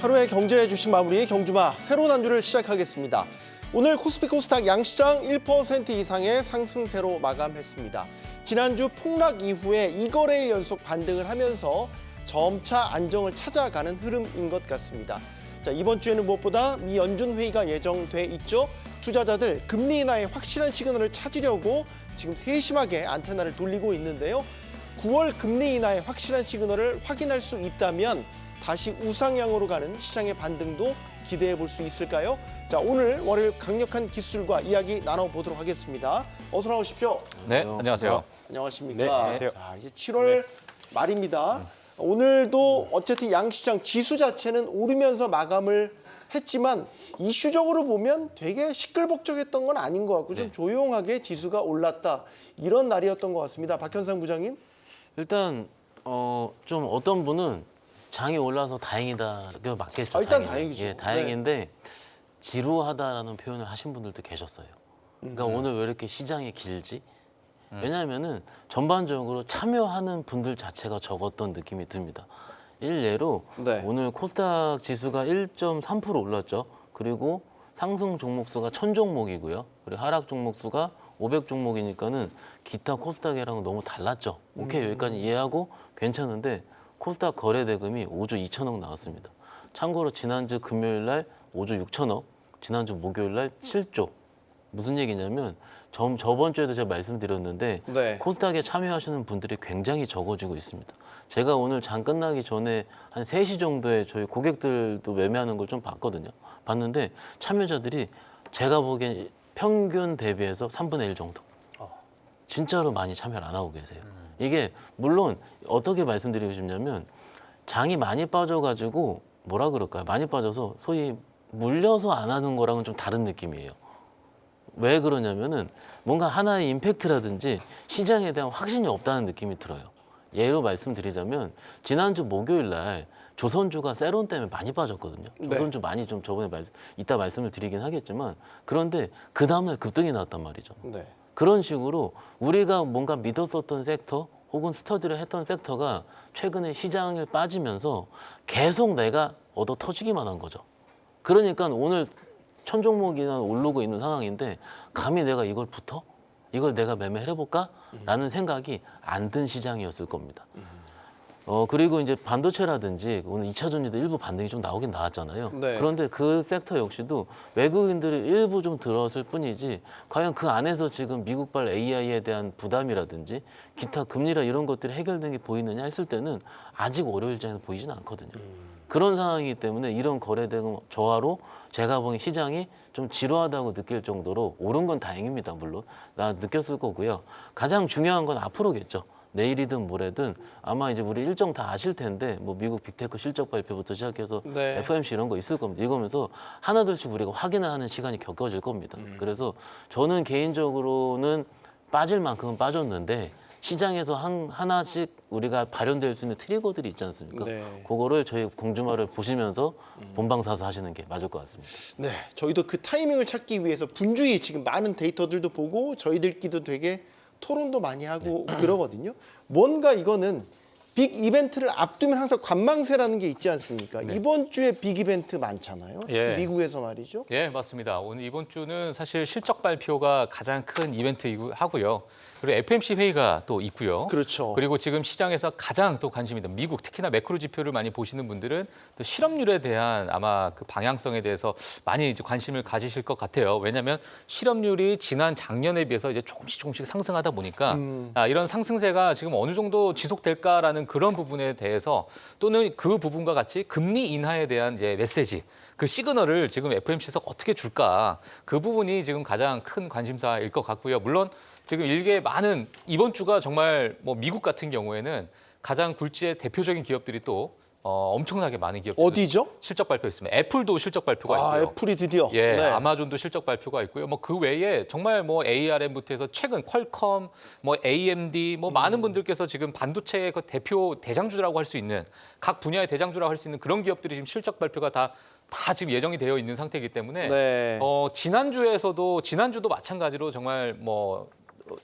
하루의 경제 주식 마무리 경주마 새로운 한 주를 시작하겠습니다. 오늘 코스피 코스닥 양시장 1% 이상의 상승세로 마감했습니다. 지난주 폭락 이후에 2거래일 연속 반등을 하면서 점차 안정을 찾아가는 흐름인 것 같습니다. 자, 이번 주에는 무엇보다 미 연준 회의가 예정돼 있죠. 투자자들 금리 인하의 확실한 시그널을 찾으려고 지금 세심하게 안테나를 돌리고 있는데요. 9월 금리 인하의 확실한 시그널을 확인할 수 있다면 다시 우상향으로 가는 시장의 반등도 기대해 볼 수 있을까요? 자, 오늘 월요일 강력한 기술과 이야기 나눠보도록 하겠습니다. 어서 나오십시오. 네, 안녕하세요. 안녕하십니까. 네, 안녕하세요. 자, 이제 7월 말입니다. 오늘도 어쨌든 양시장 지수 자체는 오르면서 마감을 했지만 이슈적으로 보면 되게 시끌벅적했던 건 아닌 것 같고 좀 조용하게 지수가 올랐다. 이런 날이었던 것 같습니다. 박현상 부장님. 일단 좀 어떤 분은 장이 올라서 다행이다. 그게 맞겠죠. 일단 다행이다. 다행이죠. 예, 다행인데 지루하다라는 표현을 하신 분들도 계셨어요. 그러니까 오늘 왜 이렇게 시장이 길지? 왜냐하면은 전반적으로 참여하는 분들 자체가 적었던 느낌이 듭니다. 일례로 네. 오늘 코스닥 지수가 1.3% 올랐죠. 그리고 상승 종목 수가 1000종목이고요. 그리고 하락 종목 수가 500종목이니까는 기타 코스닥이랑은 너무 달랐죠. 오케이, 여기까지 이해하고 괜찮은데 코스닥 거래 대금이 5조 2천억 나왔습니다. 참고로 지난주 금요일 날 5조 6천억, 지난주 목요일 날 7조. 무슨 얘기냐면 저번 주에도 제가 말씀드렸는데 네. 코스닥에 참여하시는 분들이 굉장히 적어지고 있습니다. 제가 오늘 장 끝나기 전에 한 3시 정도에 저희 고객들도 매매하는 걸 좀 봤거든요. 봤는데 참여자들이 제가 보기엔 평균 대비해서 3분의 1 정도. 진짜로 많이 참여를 안 하고 계세요. 이게 물론 어떻게 말씀드리고 싶냐면 장이 많이 빠져가지고 뭐라 그럴까요? 많이 빠져서 소위 물려서 안 하는 거랑은 좀 다른 느낌이에요. 왜 그러냐면은 뭔가 하나의 임팩트라든지 시장에 대한 확신이 없다는 느낌이 들어요. 예로 말씀드리자면 지난주 목요일 날 조선주가 세론 때문에 많이 빠졌거든요. 조선주 많이 좀 저번에 이따 말씀을 드리긴 하겠지만 그런데 그 다음날 급등이 나왔단 말이죠. 네. 그런 식으로 우리가 뭔가 믿었었던 섹터 혹은 스터디를 했던 섹터가 최근에 시장에 빠지면서 계속 내가 얻어 터지기만 한 거죠. 그러니까 오늘 1000종목이나 오르고 있는 상황인데 감히 내가 이걸 붙어? 이걸 내가 매매해볼까? 라는 생각이 안 든 시장이었을 겁니다. 그리고 이제 반도체라든지 오늘 2차 전지도 일부 반등이 좀 나오긴 나왔잖아요. 네. 그런데 그 섹터 역시도 외국인들이 일부 좀 들었을 뿐이지 과연 그 안에서 지금 미국발 AI에 대한 부담이라든지 기타 금리라 이런 것들이 해결된 게 보이느냐 했을 때는 아직 월요일장에서 보이지는 않거든요. 그런 상황이기 때문에 이런 거래대금 저하로 제가 보기엔 시장이 좀 지루하다고 느낄 정도로 오른 건 다행입니다. 물론 나 느꼈을 거고요. 가장 중요한 건 앞으로겠죠. 내일이든 모레든 아마 이제 우리 일정 다 아실 텐데 뭐 미국 빅테크 실적 발표부터 시작해서 네. FOMC 이런 거 있을 겁니다. 이거면서 하나둘씩 우리가 확인을 하는 시간이 겪어질 겁니다. 그래서 저는 개인적으로는 빠질 만큼은 빠졌는데 시장에서 하나씩 우리가 발현될 수 있는 트리거들이 있지 않습니까? 네. 그거를 저희 공주마를 보시면서 본방사수 하시는 게 맞을 것 같습니다. 네, 저희도 그 타이밍을 찾기 위해서 분주히 지금 많은 데이터들도 보고 저희들끼리도 되게 토론도 많이 하고 그러거든요. 뭔가 이거는 빅 이벤트를 앞두면 항상 관망세라는 게 있지 않습니까? 이번 주에 빅 이벤트 많잖아요. 특히 예. 미국에서 말이죠. 예, 맞습니다. 오늘 이번 주는 사실 실적 발표가 가장 큰 이벤트이고 하고요. 그리고 FMC 회의가 또 있고요. 그렇죠. 그리고 지금 시장에서 가장 또 관심이 있는 미국, 특히나 매크로 지표를 많이 보시는 분들은 또 실업률에 대한 아마 그 방향성에 대해서 많이 이제 관심을 가지실 것 같아요. 왜냐하면 실업률이 지난 작년에 비해서 이제 조금씩 상승하다 보니까 이런 상승세가 지금 어느 정도 지속될까라는 그런 부분에 대해서 또는 그 부분과 같이 금리 인하에 대한 이제 메시지, 그 시그널을 지금 FMC에서 어떻게 줄까? 그 부분이 지금 가장 큰 관심사일 것 같고요. 물론 지금 일개 많은 이번 주가 정말 뭐 미국 같은 경우에는 가장 굴지의 대표적인 기업들이 또 엄청나게 많은 기업들 어디죠? 실적 발표했습니다. 애플도 실적 발표가 있고요. 애플이 드디어. 예, 네. 아마존도 실적 발표가 있고요. 뭐 그 외에 정말 뭐 ARM부터 해서 최근 퀄컴, 뭐 AMD, 뭐 많은 분들께서 지금 반도체의 그 대표 대장주라고 할 수 있는 각 분야의 대장주라고 할 수 있는 그런 기업들이 지금 실적 발표가 다 지금 예정이 되어 있는 상태이기 때문에 네. 지난주도 마찬가지로 정말 뭐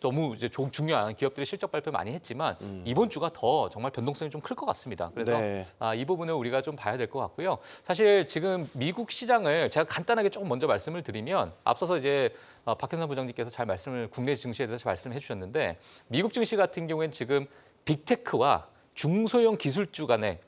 너무 이제 중요한 기업들의 실적 발표 많이 했지만 이번 주가 더 정말 변동성이 좀 클 것 같습니다. 그래서 네. 이 부분을 우리가 좀 봐야 될 것 같고요. 사실 지금 미국 시장을 제가 간단하게 조금 먼저 말씀을 드리면 앞서서 이제 박현선 부장님께서 잘 말씀을 국내 증시에 대해서 말씀을 해주셨는데 미국 증시 같은 경우에는 지금 빅테크와 중소형 기술주 간의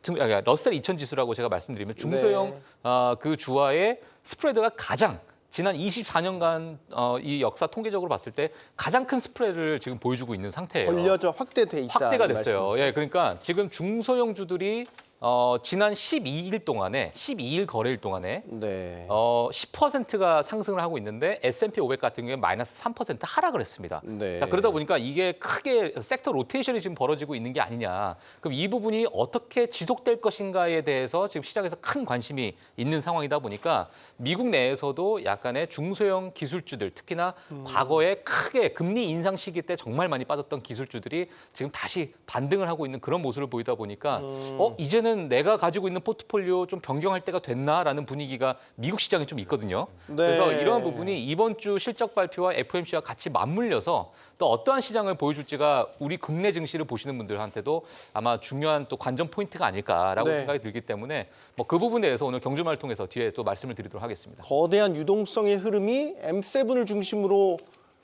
러셀 2000 지수라고 제가 말씀드리면 중소형 네. 그 주와의 스프레드가 가장 지난 24년간 이 역사 통계적으로 봤을 때 가장 큰 스프레드를 지금 보여주고 있는 상태예요. 걸려져 확대돼 있다. 확대가 됐어요. 예, 그러니까 지금 중소형주들이 지난 12일 거래일 동안에 네. 10%가 상승을 하고 있는데 S&P 500 같은 경우에 마이너스 3% 하락을 했습니다. 네. 자, 그러다 보니까 이게 크게 섹터 로테이션이 지금 벌어지고 있는 게 아니냐. 그럼 이 부분이 어떻게 지속될 것인가에 대해서 지금 시장에서 큰 관심이 있는 상황이다 보니까 미국 내에서도 약간의 중소형 기술주들, 특히나 과거에 크게 금리 인상 시기 때 정말 많이 빠졌던 기술주들이 지금 다시 반등을 하고 있는 그런 모습을 보이다 보니까 이제는 내가 가지고 있는 포트폴리오 좀 변경할 때가 됐나라는 분위기가 미국 시장에 좀 있거든요. 네. 그래서 이러한 부분이 이번 주 실적 발표와 FOMC와 같이 맞물려서 또 어떠한 시장을 보여줄지가 우리 국내 증시를 보시는 분들한테도 아마 중요한 또 관전 포인트가 아닐까라고 네. 생각이 들기 때문에 뭐 그 부분에 대해서 오늘 경주마를 통해서 뒤에 또 말씀을 드리도록 하겠습니다. 거대한 유동성의 흐름이 M7을 중심으로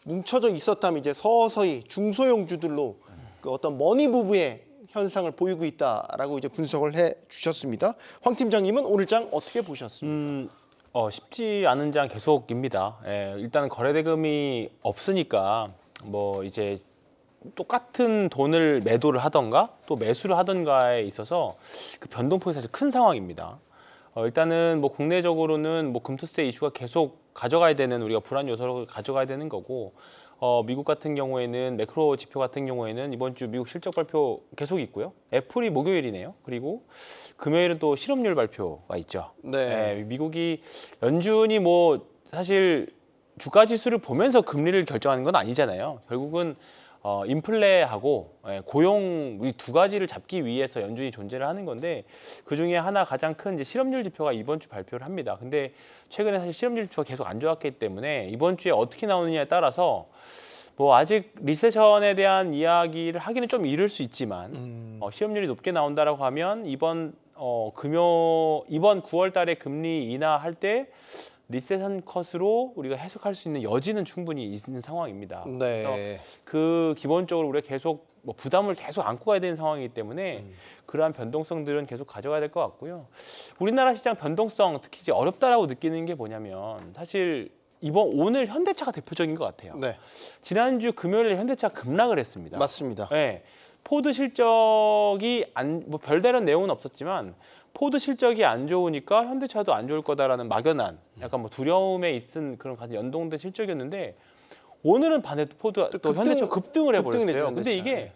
뭉쳐져 있었다면 이제 서서히 중소형주들로 그 어떤 머니 부부의 현상을 보이고 있다라고 이제 분석을 해 주셨습니다. 황 팀장님은 오늘 장 어떻게 보셨습니까? 쉽지 않은 장 계속입니다. 예, 일단은 거래대금이 없으니까 뭐 이제 똑같은 돈을 매도를 하던가 또 매수를 하던가에 있어서 그 변동폭이 사실 큰 상황입니다. 일단은 뭐 국내적으로는 뭐 금투세 이슈가 계속 가져가야 되는 우리가 불안 요소로 가져가야 되는 거고 미국 같은 경우에는 매크로 지표 같은 경우에는 이번 주 미국 실적 발표 계속 있고요. 애플이 목요일이네요. 그리고 금요일은 또 실업률 발표가 있죠. 네. 미국이 연준이 뭐 사실 주가 지수를 보면서 금리를 결정하는 건 아니잖아요. 결국은 인플레하고 고용 이 두 가지를 잡기 위해서 연준이 존재를 하는 건데 그 중에 하나 가장 큰 이제 실업률 지표가 이번 주 발표를 합니다. 근데 최근에 사실 실업률 지표가 계속 안 좋았기 때문에 이번 주에 어떻게 나오느냐에 따라서 뭐 아직 리세션에 대한 이야기를 하기는 좀 이를 수 있지만 실업률이 높게 나온다라고 하면 이번 9월 달에 금리 인하할 때 리세션 컷으로 우리가 해석할 수 있는 여지는 충분히 있는 상황입니다. 네. 그 기본적으로 우리가 계속 뭐 부담을 계속 안고 가야 되는 상황이기 때문에 그러한 변동성들은 계속 가져가야 될 것 같고요. 우리나라 시장 변동성 특히 이제 어렵다라고 느끼는 게 뭐냐면 사실 오늘 현대차가 대표적인 것 같아요. 네. 지난주 금요일에 현대차가 급락을 했습니다. 맞습니다. 네. 포드 실적이 뭐 별다른 내용은 없었지만 포드 실적이 안 좋으니까 현대차도 안 좋을 거다라는 막연한 약간 뭐 두려움에 있은 그런 같은 연동된 실적이었는데 오늘은 반대로 포드 또 현대차 급등을 해버렸어요. 근데 이게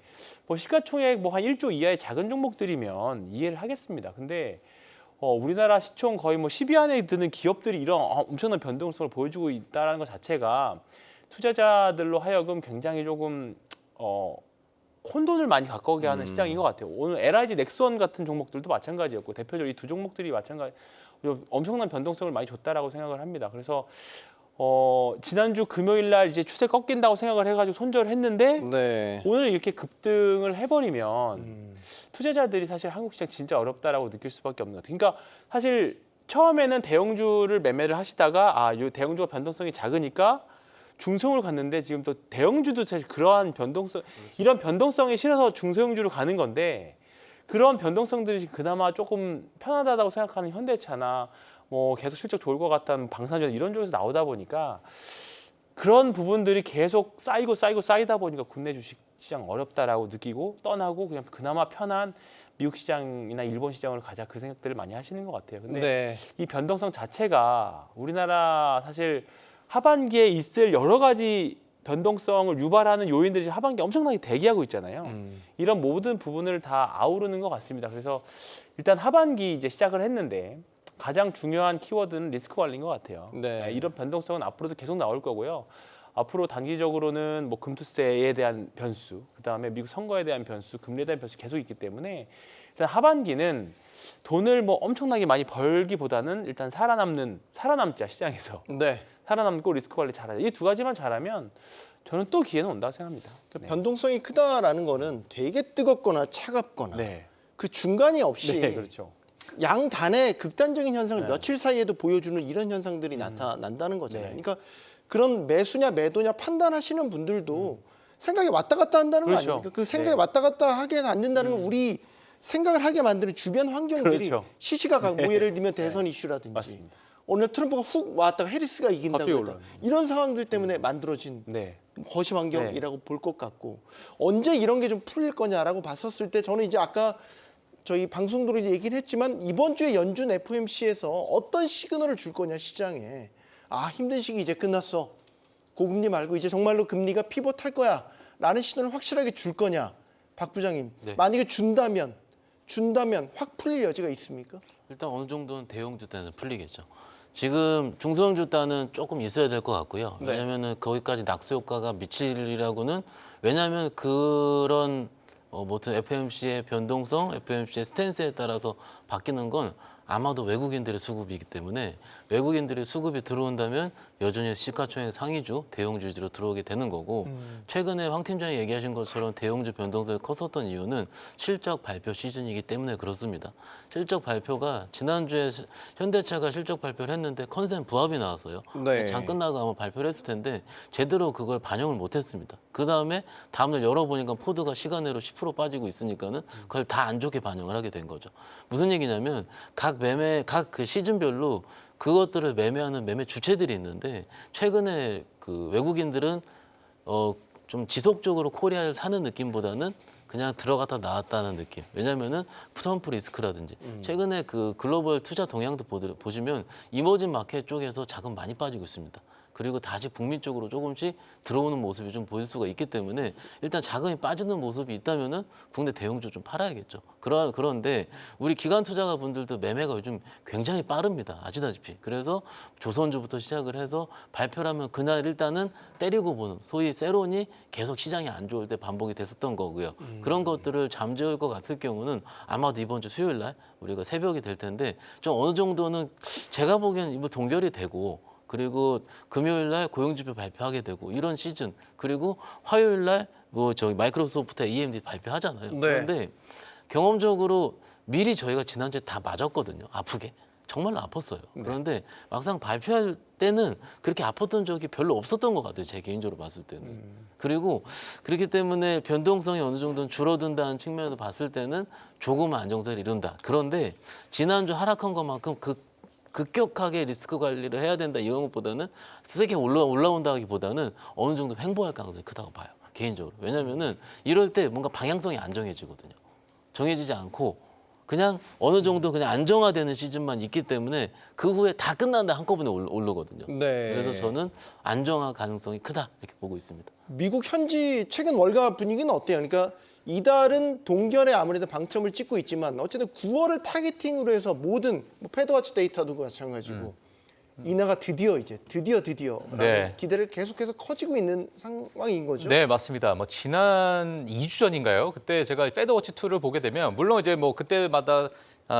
뭐 시가총액 뭐 한 1조 이하의 작은 종목들이면 이해를 하겠습니다. 근데 우리나라 시총 거의 뭐 10위 안에 드는 기업들이 이런 엄청난 변동성을 보여주고 있다는 것 자체가 투자자들로 하여금 굉장히 조금 혼돈을 많이 가까우게 하는 시장인 것 같아요. 오늘 LIG 넥스원 같은 종목들도 마찬가지였고 대표적으로 이 두 종목들이 마찬가지 엄청난 변동성을 많이 줬다라고 생각을 합니다. 그래서 지난주 금요일 날 이제 추세 꺾인다고 생각을 해가지고 손절을 했는데 네. 오늘 이렇게 급등을 해버리면 투자자들이 사실 한국 시장 진짜 어렵다라고 느낄 수밖에 없는 것 같아요. 그러니까 사실 처음에는 대형주를 매매를 하시다가 이 대형주가 변동성이 작으니까 중소형을 갔는데 지금 또 대형주도 사실 그러한 변동성 이런 변동성이 싫어서 중소형주로 가는 건데 그런 변동성들이 그나마 조금 편하다고 생각하는 현대차나 뭐 계속 실적 좋을 것 같다는 방산주나 이런 쪽에서 나오다 보니까 그런 부분들이 계속 쌓이다 보니까 국내 주식 시장 어렵다라고 느끼고 떠나고 그냥 그나마 편한 미국 시장이나 일본 시장으로 가자 그 생각들을 많이 하시는 것 같아요. 근데 네. 이 변동성 자체가 우리나라 사실 하반기에 있을 여러 가지 변동성을 유발하는 요인들이 하반기에 엄청나게 대기하고 있잖아요. 이런 모든 부분을 다 아우르는 것 같습니다. 그래서 일단 하반기 이제 시작을 했는데 가장 중요한 키워드는 리스크 관리인 것 같아요. 네. 이런 변동성은 앞으로도 계속 나올 거고요. 앞으로 단기적으로는 뭐 금투세에 대한 변수, 그다음에 미국 선거에 대한 변수, 금리에 대한 변수 계속 있기 때문에 일단 하반기는 돈을 뭐 엄청나게 많이 벌기보다는 일단 살아남자 시장에서 네. 살아남고 리스크 관리 잘하자. 이 두 가지만 잘하면 저는 또 기회는 온다고 생각합니다. 그러니까 변동성이 크다라는 거는 되게 뜨겁거나 차갑거나 네. 그 중간이 없이 네, 그렇죠. 양단의 극단적인 현상을 네. 며칠 사이에도 보여주는 이런 현상들이 나타난다는 거잖아요. 네. 그러니까 그런 매수냐 매도냐 판단하시는 분들도 생각이 왔다 갔다 한다는 거 그렇죠. 아닙니까? 그 생각이 네. 왔다 갔다 하게 안 된다는 건 우리 생각을 하게 만드는 주변 환경들이 그렇죠. 시시각각 뭐 예를 들면 대선 이슈라든지 맞습니다. 오늘 트럼프가 훅 왔다가 해리스가 이긴다고 갑자기 그러다. 올라요. 이런 상황들 때문에 만들어진 네. 거시 환경이라고 볼 것 같고 언제 이런 게 좀 풀릴 거냐라고 봤었을 때 저는 이제 아까 저희 방송도로 이제 얘기를 했지만 이번 주에 연준 FOMC에서 어떤 시그널을 줄 거냐 시장에 아 힘든 시기 이제 끝났어 고금리 말고 이제 정말로 금리가 피벗할 거야라는 시그널을 확실하게 줄 거냐 박 부장님 네. 만약에 준다면 확 풀릴 여지가 있습니까? 일단 어느 정도는 대형주 때는 풀리겠죠. 지금 중소형주 단은 조금 있어야 될 것 같고요. 네. 왜냐하면 거기까지 낙수 효과가 미치리라고는 왜냐하면 그런 뭐든 FOMC의 변동성, FOMC의 스탠스에 따라서 바뀌는 건 아마도 외국인들의 수급이기 때문에 외국인들의 수급이 들어온다면 여전히 시가총액 상위주, 대형주 위주로 들어오게 되는 거고 최근에 황 팀장이 얘기하신 것처럼 대형주 변동성이 컸었던 이유는 실적 발표 시즌이기 때문에 그렇습니다. 실적 발표가 지난주에 현대차가 실적 발표를 했는데 컨센 부합이 나왔어요. 네. 장 끝나고 아마 발표를 했을 텐데 제대로 그걸 반영을 못했습니다. 그 다음에 다음날 열어보니까 포드가 시간으로 10% 빠지고 있으니까는 그걸 다 안 좋게 반영을 하게 된 거죠. 무슨 얘기냐면 각 그 시즌별로 그것들을 매매하는 매매 주체들이 있는데 최근에 그 외국인들은 좀 지속적으로 코리아를 사는 느낌보다는 그냥 들어갔다 나왔다는 느낌. 왜냐면은 트럼프 리스크라든지 최근에 그 글로벌 투자 동향도 보시면 이머징 마켓 쪽에서 자금 많이 빠지고 있습니다. 그리고 다시 북미 쪽으로 조금씩 들어오는 모습이 좀 보일 수가 있기 때문에 일단 자금이 빠지는 모습이 있다면은 국내 대형주 좀 팔아야겠죠. 그런데 우리 기관 투자가 분들도 매매가 요즘 굉장히 빠릅니다. 아시다시피. 그래서 조선주부터 시작을 해서 발표를 하면 그날 일단은 때리고 보는 소위 세론이 계속 시장이 안 좋을 때 반복이 됐었던 거고요. 그런 것들을 잠재울 것 같을 경우는 아마도 이번 주 수요일 날 우리가 새벽이 될 텐데 좀 어느 정도는 제가 보기엔 이번 동결이 되고 그리고 금요일 날 고용지표 발표하게 되고 이런 시즌 그리고 화요일 날 뭐 저기 마이크로소프트 AMD 발표하잖아요. 네. 그런데 경험적으로 미리 저희가 지난주에 다 맞았거든요. 아프게. 정말로 아팠어요. 그런데 막상 발표할 때는 그렇게 아팠던 적이 별로 없었던 것 같아요. 제 개인적으로 봤을 때는. 그리고 그렇기 때문에 변동성이 어느 정도는 줄어든다는 측면에서 봤을 때는 조금 안정세를 이룬다. 그런데 지난주 하락한 것만큼 급격하게 리스크 관리를 해야 된다 이런 것보다는 세게 올라온다기보다는 어느 정도 횡보할 가능성이 크다고 봐요. 개인적으로. 왜냐면은 이럴 때 뭔가 방향성이 안 정해지거든요. 정해지지 않고 그냥 어느 정도 그냥 안정화되는 시즌만 있기 때문에 그 후에 다 끝난다 한꺼번에 오르거든요. 네. 그래서 저는 안정화 가능성이 크다 이렇게 보고 있습니다. 미국 현지 최근 월가 분위기는 어때요? 그러니까 이달은 동결에 아무래도 방점을 찍고 있지만 어쨌든 9월을 타겟팅으로 해서 모든 뭐 패드워치 데이터도 마찬가지고 인하가 드디어 네. 기대를 계속해서 커지고 있는 상황인 거죠. 네, 맞습니다. 뭐 지난 2주 전인가요? 그때 제가 패드워치 2를 보게 되면 물론 이제 뭐 그때마다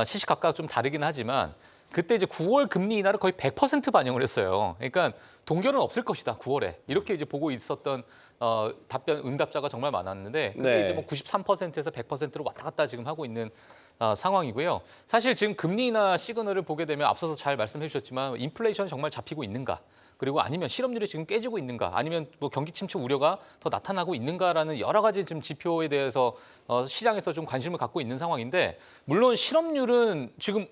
시시각각 좀 다르긴 하지만 그때 이제 9월 금리 인하를 거의 100% 반영을 했어요. 그러니까 동결은 없을 것이다. 9월에 이렇게 이제 보고 있었던 응답자가 정말 많았는데 그게 네. 이제 뭐 93%에서 100%로 왔다 갔다 지금 하고 있는 상황이고요. 사실 지금 금리 인하 시그널을 보게 되면 앞서서 잘 말씀해 주셨지만 인플레이션이 정말 잡히고 있는가? 그리고 아니면 실업률이 지금 깨지고 있는가? 아니면 뭐 경기 침체 우려가 더 나타나고 있는가라는 여러 가지 지금 지표에 대해서 시장에서 좀 관심을 갖고 있는 상황인데 물론 실업률은 지금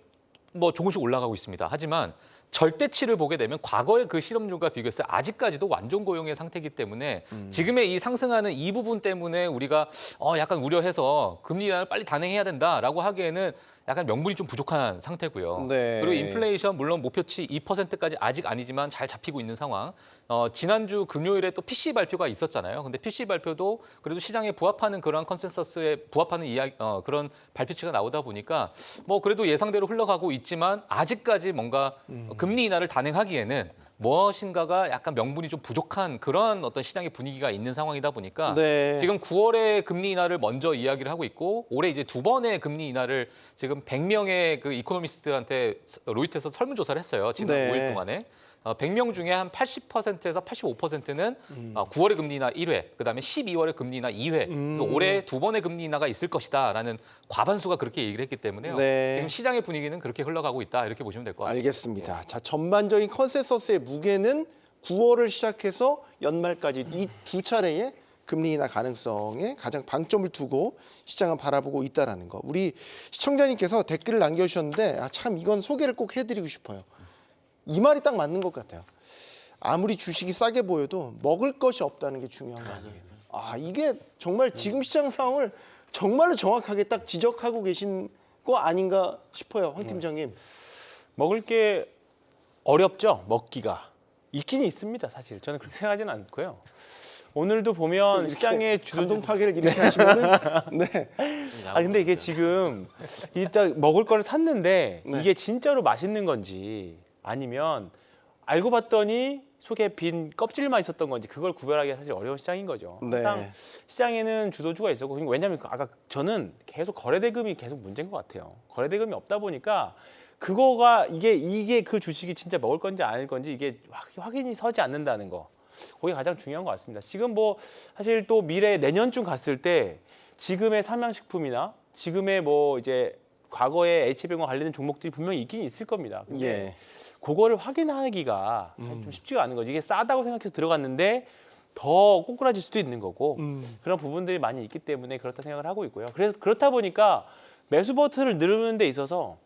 뭐 조금씩 올라가고 있습니다. 하지만 절대치를 보게 되면 과거의 그 실업률과 비교해서 아직까지도 완전 고용의 상태이기 때문에 지금의 이 상승하는 이 부분 때문에 우리가 약간 우려해서 금리 인하를 빨리 단행해야 된다라고 하기에는 약간 명분이 좀 부족한 상태고요. 네. 그리고 인플레이션 물론 목표치 2%까지 아직 아니지만 잘 잡히고 있는 상황. 지난주 금요일에 또 PC 발표가 있었잖아요. 근데 PC 발표도 그래도 시장에 부합하는 그런 컨센서스에 부합하는 그런 발표치가 나오다 보니까 뭐 그래도 예상대로 흘러가고 있지만 아직까지 뭔가 금리 인하를 단행하기에는 무엇인가가 약간 명분이 좀 부족한 그런 어떤 시장의 분위기가 있는 상황이다 보니까 네. 지금 9월에 금리 인하를 먼저 이야기를 하고 있고 올해 이제 2번의 금리 인하를 지금 100명의 그 이코노미스트한테 로이터에서 설문조사를 했어요. 지난 네. 5일 동안에. 100명 중에 한 80%에서 85%는 9월의 금리 인하 1회, 그다음에 12월의 금리 인하 2회, 그래서 올해 2번의 금리 인하가 있을 것이다라는 과반수가 그렇게 얘기를 했기 때문에요. 네. 지금 시장의 분위기는 그렇게 흘러가고 있다 이렇게 보시면 될 것 같습니다. 알겠습니다. 자, 전반적인 컨센서스의 무게는 9월을 시작해서 연말까지 이 두 차례의 금리 인하 가능성에 가장 방점을 두고 시장은 바라보고 있다라는 거. 우리 시청자님께서 댓글을 남겨주셨는데 참 이건 소개를 꼭 해드리고 싶어요. 이 말이 딱 맞는 것 같아요. 아무리 주식이 싸게 보여도 먹을 것이 없다는 게 중요한 거 아니에요. 이게 정말 지금 시장 상황을 정말로 정확하게 딱 지적하고 계신 거 아닌가 싶어요, 황 팀장님. 먹을 게 어렵죠. 먹기가 있긴 있습니다. 사실 저는 그렇게 생각하지는 않고요. 오늘도 보면 시장의 감동 파괴를 이렇게 하시면은 네. 근데 이게 지금 일단 먹을 거를 샀는데 네. 이게 진짜로 맛있는 건지 아니면 알고 봤더니 속에 빈 껍질만 있었던 건지 그걸 구별하기가 사실 어려운 시장인 거죠. 네. 항상 시장에는 주도주가 있었고 왜냐하면 아까 저는 계속 거래대금이 계속 문제인 것 같아요. 거래대금이 없다 보니까 그거가 이게 그 주식이 진짜 먹을 건지 아닐 건지 이게 확인이 서지 않는다는 거. 그게 가장 중요한 것 같습니다. 지금 뭐 사실 또 미래 내년쯤 갔을 때 지금의 삼양식품이나 지금의 뭐 이제 과거의 H병과 관련된 종목들이 분명히 있긴 있을 겁니다. 근데 예. 그거를 확인하기가 좀 쉽지가 않은 거죠. 이게 싸다고 생각해서 들어갔는데 더 꼬꾸라질 수도 있는 거고 그런 부분들이 많이 있기 때문에 그렇다 생각을 하고 있고요. 그래서 그렇다 보니까 매수 버튼을 누르는 데 있어서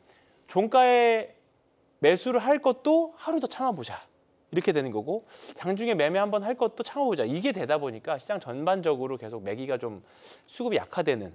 종가에 매수를 할 것도 하루 더 참아보자. 이렇게 되는 거고 장중에 매매 한번 할 것도 참아보자. 이게 되다 보니까 시장 전반적으로 계속 매기가 좀 수급이 약화되는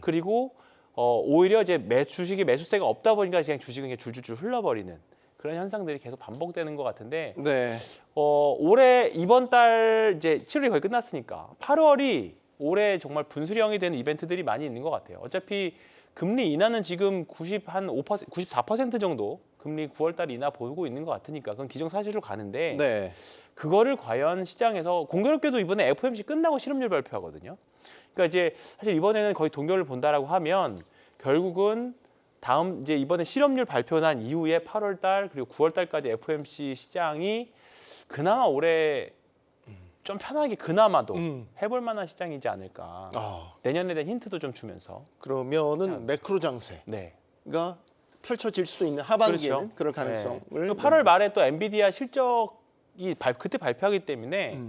그리고 오히려 이제 주식이 매수세가 없다 보니까 그냥 주식은 그냥 줄줄줄 흘러버리는 그런 현상들이 계속 반복되는 것 같은데 네. 올해 이번 달 이제 7월이 거의 끝났으니까 8월이 올해 정말 분수령이 되는 이벤트들이 많이 있는 것 같아요. 어차피 금리 인하는 지금 94% 정도 금리 9월 달 인하 보고 있는 것 같으니까 그건 기정사실로 가는데 네. 그거를 과연 시장에서 공교롭게도 이번에 FOMC 끝나고 실업률 발표하거든요. 그러니까 이제 사실 이번에는 거의 동결을 본다라고 하면 결국은 다음 이제 이번에 실업률 발표 난 이후에 8월 달 그리고 9월 달까지 FOMC 시장이 그나마 올해 좀 편하게 그나마도 해볼 만한 시장이지 않을까. 내년에 대한 힌트도 좀 주면서. 그러면은 매크로 장세가 네. 펼쳐질 수도 있는 하반기에는 그렇죠. 그럴 가능성을. 네. 8월 말에 또 엔비디아 실적이 그때 발표하기 때문에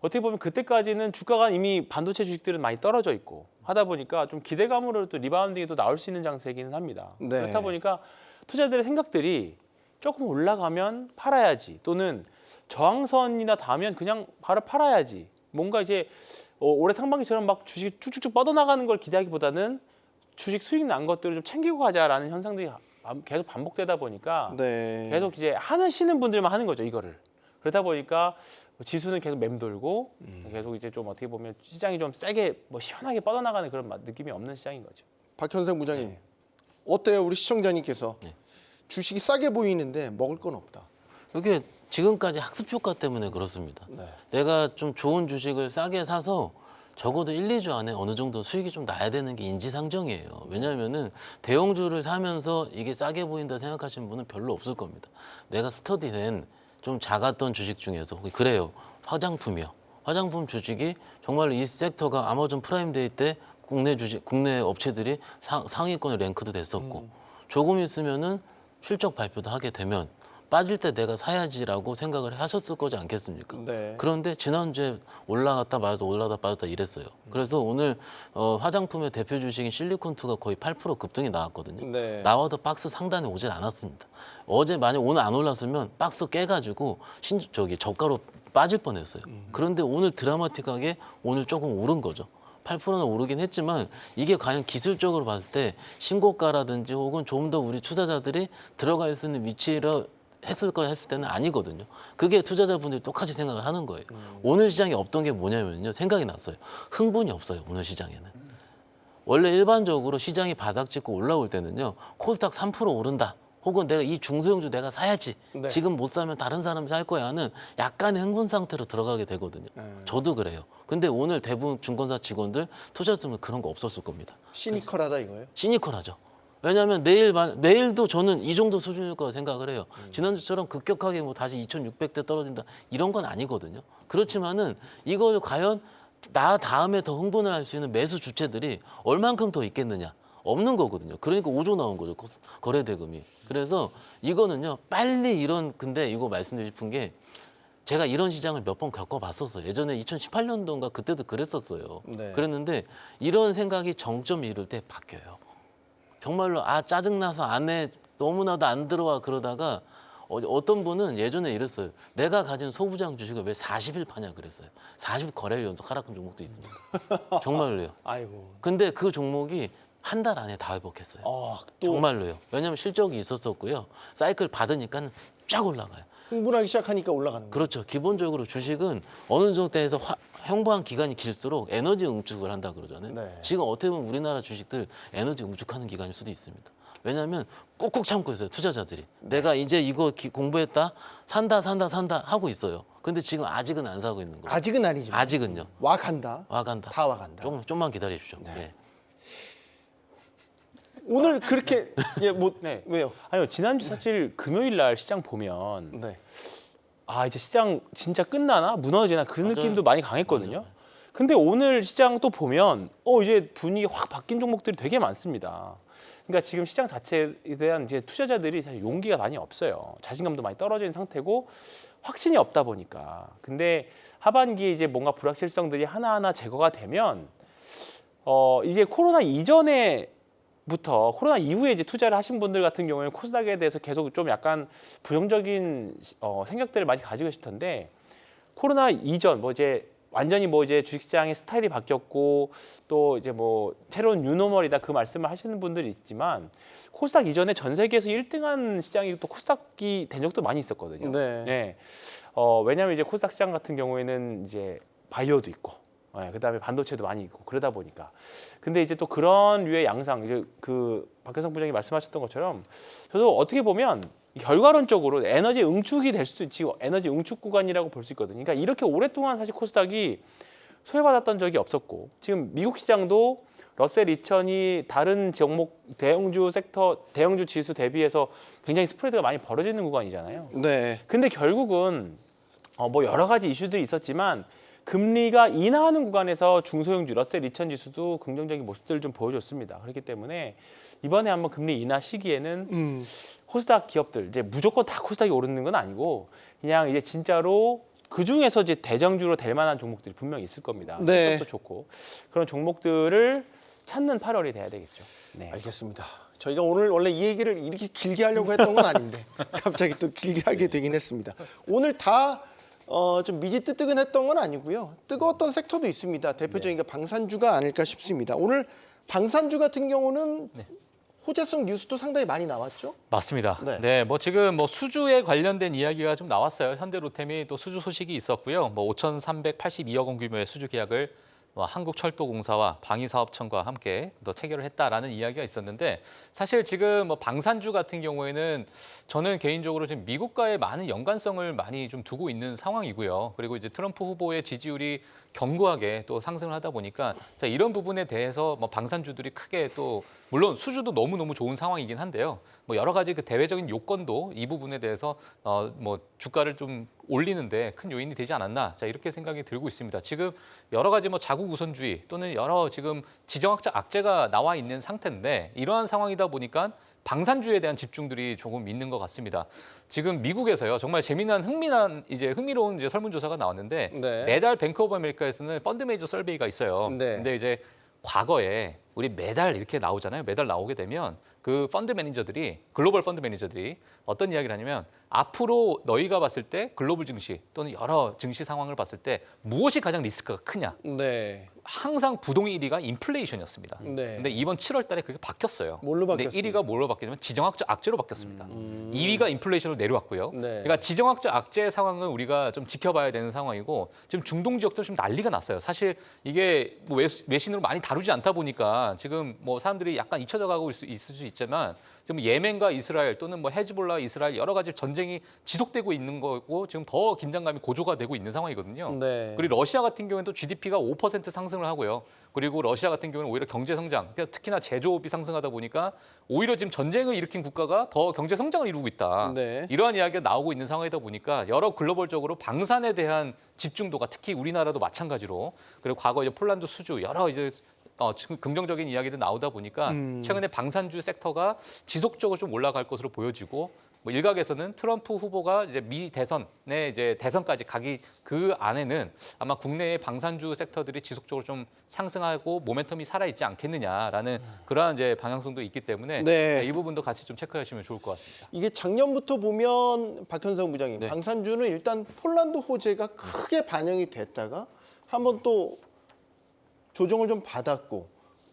어떻게 보면 그때까지는 주가가 이미 반도체 주식들은 많이 떨어져 있고 하다 보니까 좀 기대감으로 또 리바운딩이 또 나올 수 있는 장세이기는 합니다. 네. 그렇다 보니까 투자들의 생각들이 조금 올라가면 팔아야지 또는 저항선이나 닿으면 그냥 바로 팔아야지. 뭔가 이제 올해 상반기처럼 막 주식이 쭉쭉쭉 뻗어나가는 걸 기대하기보다는 주식 수익 난 것들을 좀 챙기고 가자라는 현상들이 계속 반복되다 보니까 네. 계속 이제 하시는 분들만 하는 거죠 이거를. 그러다 보니까 지수는 계속 맴돌고 계속 이제 좀 어떻게 보면 시장이 좀 세게 뭐 시원하게 뻗어나가는 그런 느낌이 없는 시장인 거죠. 박현생 부장님 어때요? 우리 시청자님께서 주식이 싸게 보이는데 먹을 건 없다. 이게 지금까지 학습 효과 때문에 그렇습니다. 네. 내가 좀 좋은 주식을 싸게 사서 적어도 1, 2주 안에 어느 정도 수익이 좀 나야 되는 게 인지상정이에요. 왜냐하면은 대형주를 사면서 이게 싸게 보인다 생각하시는 분은 별로 없을 겁니다. 내가 스터디된 좀 작았던 주식 중에서 그래요. 화장품이요. 화장품 주식이 정말로 이 섹터가 아마존 프라임데이 때 국내 업체들이 상위권에 랭크도 됐었고 조금 있으면은 실적 발표도 하게 되면 빠질 때 내가 사야지라고 생각을 하셨을 거지 않겠습니까? 네. 그런데 지난주에 올라갔다 말았다 올라갔다 빠졌다 이랬어요. 그래서 오늘 화장품의 대표 주식인 실리콘투가 거의 8% 급등이 나왔거든요. 네. 나와도 박스 상단에 오질 않았습니다. 어제 만약 오늘 안 올랐으면 박스 깨가지고 저가로 빠질 뻔했어요. 그런데 오늘 드라마틱하게 오늘 조금 오른 거죠. 8%는 오르긴 했지만 이게 과연 기술적으로 봤을 때 신고가라든지 혹은 좀 더 우리 투자자들이 들어갈 수 있는 위치를 했을 때는 아니거든요. 그게 투자자분들이 똑같이 생각을 하는 거예요. 오늘 시장에 없던 게 뭐냐면요. 생각이 났어요. 흥분이 없어요. 오늘 시장에는. 원래 일반적으로 시장이 바닥 찍고 올라올 때는요. 코스닥 3% 오른다. 혹은 내가 이 중소형주 내가 사야지. 네. 지금 못 사면 다른 사람이 살 거야 하는 약간의 흥분 상태로 들어가게 되거든요. 저도 그래요. 근데 오늘 대부분 증권사 직원들, 투자자들은 그런 거 없었을 겁니다. 시니컬하다 이거예요? 시니컬하죠. 왜냐하면 내일도 저는 이 정도 수준일 거라 생각을 해요. 지난주처럼 급격하게 뭐 다시 2,600대 떨어진다 이런 건 아니거든요. 그렇지만은 이걸 과연 나 다음에 더 흥분을 할 수 있는 매수 주체들이 얼만큼 더 있겠느냐? 없는 거거든요. 그러니까 5조 나온 거죠. 거래 대금이. 그래서 이거는요. 빨리 근데 이거 말씀드리고 싶은 게 제가 이런 시장을 몇 번 겪어봤었어요. 예전에 2018년도인가 그때도 그랬었어요. 네. 그랬는데 이런 생각이 정점 이룰 때 바뀌어요. 정말로 짜증나서 안 해, 너무나도 안 들어와 그러다가 어떤 분은 예전에 이랬어요. 내가 가진 소부장 주식을 왜 40일 파냐 그랬어요. 40 거래일 연속 하락한 종목도 있습니다. 정말로요. 아이고. 근데 그 종목이 한 달 안에 다 회복했어요. 또 정말로요. 왜냐하면 실적이 있었었고요. 사이클 받으니까 쫙 올라가요. 흥분하기 시작하니까 올라가는 거예요. 그렇죠. 기본적으로 주식은 어느 정도에서 형보한 기간이 길수록 에너지 응축을 한다 그러잖아요. 네. 지금 어떻게 보면 우리나라 주식들 에너지 응축하는 기간일 수도 있습니다. 왜냐하면 꾹꾹 참고 있어요. 투자자들이. 내가 이제 이거 공부했다. 산다 하고 있어요. 근데 지금 아직은 안 사고 있는 거예요. 아직은 아니지만 아직은요. 와간다. 와간다. 다 와간다. 좀만 기다리십시오. 네. 예. 오늘 그렇게 네. 왜요? 아니요, 지난주 사실 금요일 날 시장 보면 네. 이제 시장 진짜 끝나나 무너지나 그 맞아요. 느낌도 많이 강했거든요. 맞아요. 근데 오늘 시장 또 보면 이제 분위기 확 바뀐 종목들이 되게 많습니다. 그러니까 지금 시장 자체에 대한 이제 투자자들이 사실 용기가 많이 없어요. 자신감도 많이 떨어져 있는 상태고 확신이 없다 보니까. 근데 하반기에 이제 뭔가 불확실성들이 하나하나 제거가 되면 이제 코로나 이전에부터 코로나 이후에 이제 투자를 하신 분들 같은 경우에는 코스닥에 대해서 계속 좀 약간 부정적인 생각들을 많이 가지고 계실 텐데 코로나 이전 이제 완전히 이제 주식시장의 스타일이 바뀌었고 또 이제 새로운 뉴노멀이다 그 말씀을 하시는 분들이 있지만 코스닥 이전에 전 세계에서 1등한 시장이 또 코스닥이 된 적도 많이 있었거든요. 네. 네. 왜냐하면 이제 코스닥 시장 같은 경우에는 이제 바이오도 있고, 그다음에 반도체도 많이 있고 그러다 보니까. 근데 이제 또 그런 류의 양상, 이제 그 박혜성 부장이 말씀하셨던 것처럼 저도 어떻게 보면 결과론적으로 에너지 응축이 될 수도 있지, 에너지 응축 구간이라고 볼 수 있거든요. 그러니까 이렇게 오랫동안 사실 코스닥이 소외받았던 적이 없었고 지금 미국 시장도 러셀 2000이 다른 종목 대형주 지수 대비해서 굉장히 스프레드가 많이 벌어지는 구간이잖아요. 네. 근데 결국은 여러 가지 이슈들이 있었지만 금리가 인하하는 구간에서 중소형주 러셀 2000 지수도 긍정적인 모습들을 좀 보여줬습니다. 그렇기 때문에 이번에 한번 금리 인하 시기에는 코스닥 기업들 이제 무조건 다 코스닥이 오르는 건 아니고 그냥 이제 진짜로 그 중에서 이제 대장주로 될 만한 종목들이 분명히 있을 겁니다. 네. 실적도 좋고 그런 종목들을 찾는 8월이 돼야 되겠죠. 네. 알겠습니다. 저희가 오늘 원래 이 얘기를 이렇게 길게 하려고 했던 건 아닌데 갑자기 또 길게 하게 되긴 했습니다. 오늘 다 좀 미지뜨뜨근했던 건 아니고요. 뜨거웠던 섹터도 있습니다. 대표적인 게 방산주가 아닐까 싶습니다. 오늘 방산주 같은 경우는 호재성 뉴스도 상당히 많이 나왔죠. 맞습니다. 네. 네, 지금 수주에 관련된 이야기가 좀 나왔어요. 현대로템이 또 수주 소식이 있었고요. 5,382억 원 규모의 수주 계약을 한국철도공사와 방위사업청과 함께 또 체결을 했다라는 이야기가 있었는데 사실 지금 방산주 같은 경우에는 저는 개인적으로 지금 미국과의 많은 연관성을 많이 좀 두고 있는 상황이고요. 그리고 이제 트럼프 후보의 지지율이 견고하게 또 상승을 하다 보니까 이런 부분에 대해서 방산주들이 크게 또 물론 수주도 너무너무 좋은 상황이긴 한데요. 여러 가지 그 대외적인 요건도 이 부분에 대해서 주가를 좀 올리는데 큰 요인이 되지 않았나 이렇게 생각이 들고 있습니다. 지금 여러 가지 자국 우선주의 또는 여러 지금 지정학적 악재가 나와 있는 상태인데 이러한 상황이다 보니까 방산주에 대한 집중들이 조금 있는 것 같습니다. 지금 미국에서요 정말 재미난 흥미로운 설문조사가 나왔는데 네. 매달 뱅크 오브 아메리카에서는 펀드 메이저 설베이가 있어요. 네. 근데 이제 과거에 우리 매달 이렇게 나오잖아요. 매달 나오게 되면 그 글로벌 펀드 매니저들이 어떤 이야기를 하냐면 앞으로 너희가 봤을 때 글로벌 증시 또는 여러 증시 상황을 봤을 때 무엇이 가장 리스크가 크냐? 네. 항상 부동 1위가 인플레이션이었습니다. 네. 근데 이번 7월 달에 그게 바뀌었어요. 뭘로 근데 바뀌었습니까? 1위가 뭘로 바뀌냐면 지정학적 악재로 바뀌었습니다. 2위가 인플레이션으로 내려왔고요. 네. 그러니까 지정학적 악재 상황을 우리가 좀 지켜봐야 되는 상황이고 지금 중동 지역도 좀 난리가 났어요. 사실 이게 외신으로 많이 다루지 않다 보니까 지금 사람들이 약간 잊혀져 가고 있을 수 있지만 지금 예멘과 이스라엘 또는 헤즈볼라 이스라엘 여러 가지 전쟁 전쟁이 지속되고 있는 거고 지금 더 긴장감이 고조가 되고 있는 상황이거든요. 네. 그리고 러시아 같은 경우에는 또 GDP가 5% 상승을 하고요. 그리고 러시아 같은 경우는 오히려 경제 성장, 그러니까 특히나 제조업이 상승하다 보니까 오히려 지금 전쟁을 일으킨 국가가 더 경제 성장을 이루고 있다. 네. 이러한 이야기가 나오고 있는 상황이다 보니까 여러 글로벌적으로 방산에 대한 집중도가 특히 우리나라도 마찬가지로 그리고 과거 이제 폴란드, 수주 여러 이제 지금 긍정적인 이야기도 나오다 보니까 최근에 방산주 섹터가 지속적으로 좀 올라갈 것으로 보여지고 뭐 일각에서는 트럼프 후보가 이제 미 대선에 이제 대선까지 가기 그 안에는 아마 국내의 방산주 섹터들이 지속적으로 좀 상승하고 모멘텀이 살아 있지 않겠느냐라는 그러한 이제 방향성도 있기 때문에 네. 이 부분도 같이 좀 체크하시면 좋을 것 같습니다. 이게 작년부터 보면 박현성 부장님, 네. 방산주는 일단 폴란드 호재가 크게 반영이 됐다가 한번 또 조정을 좀 받았고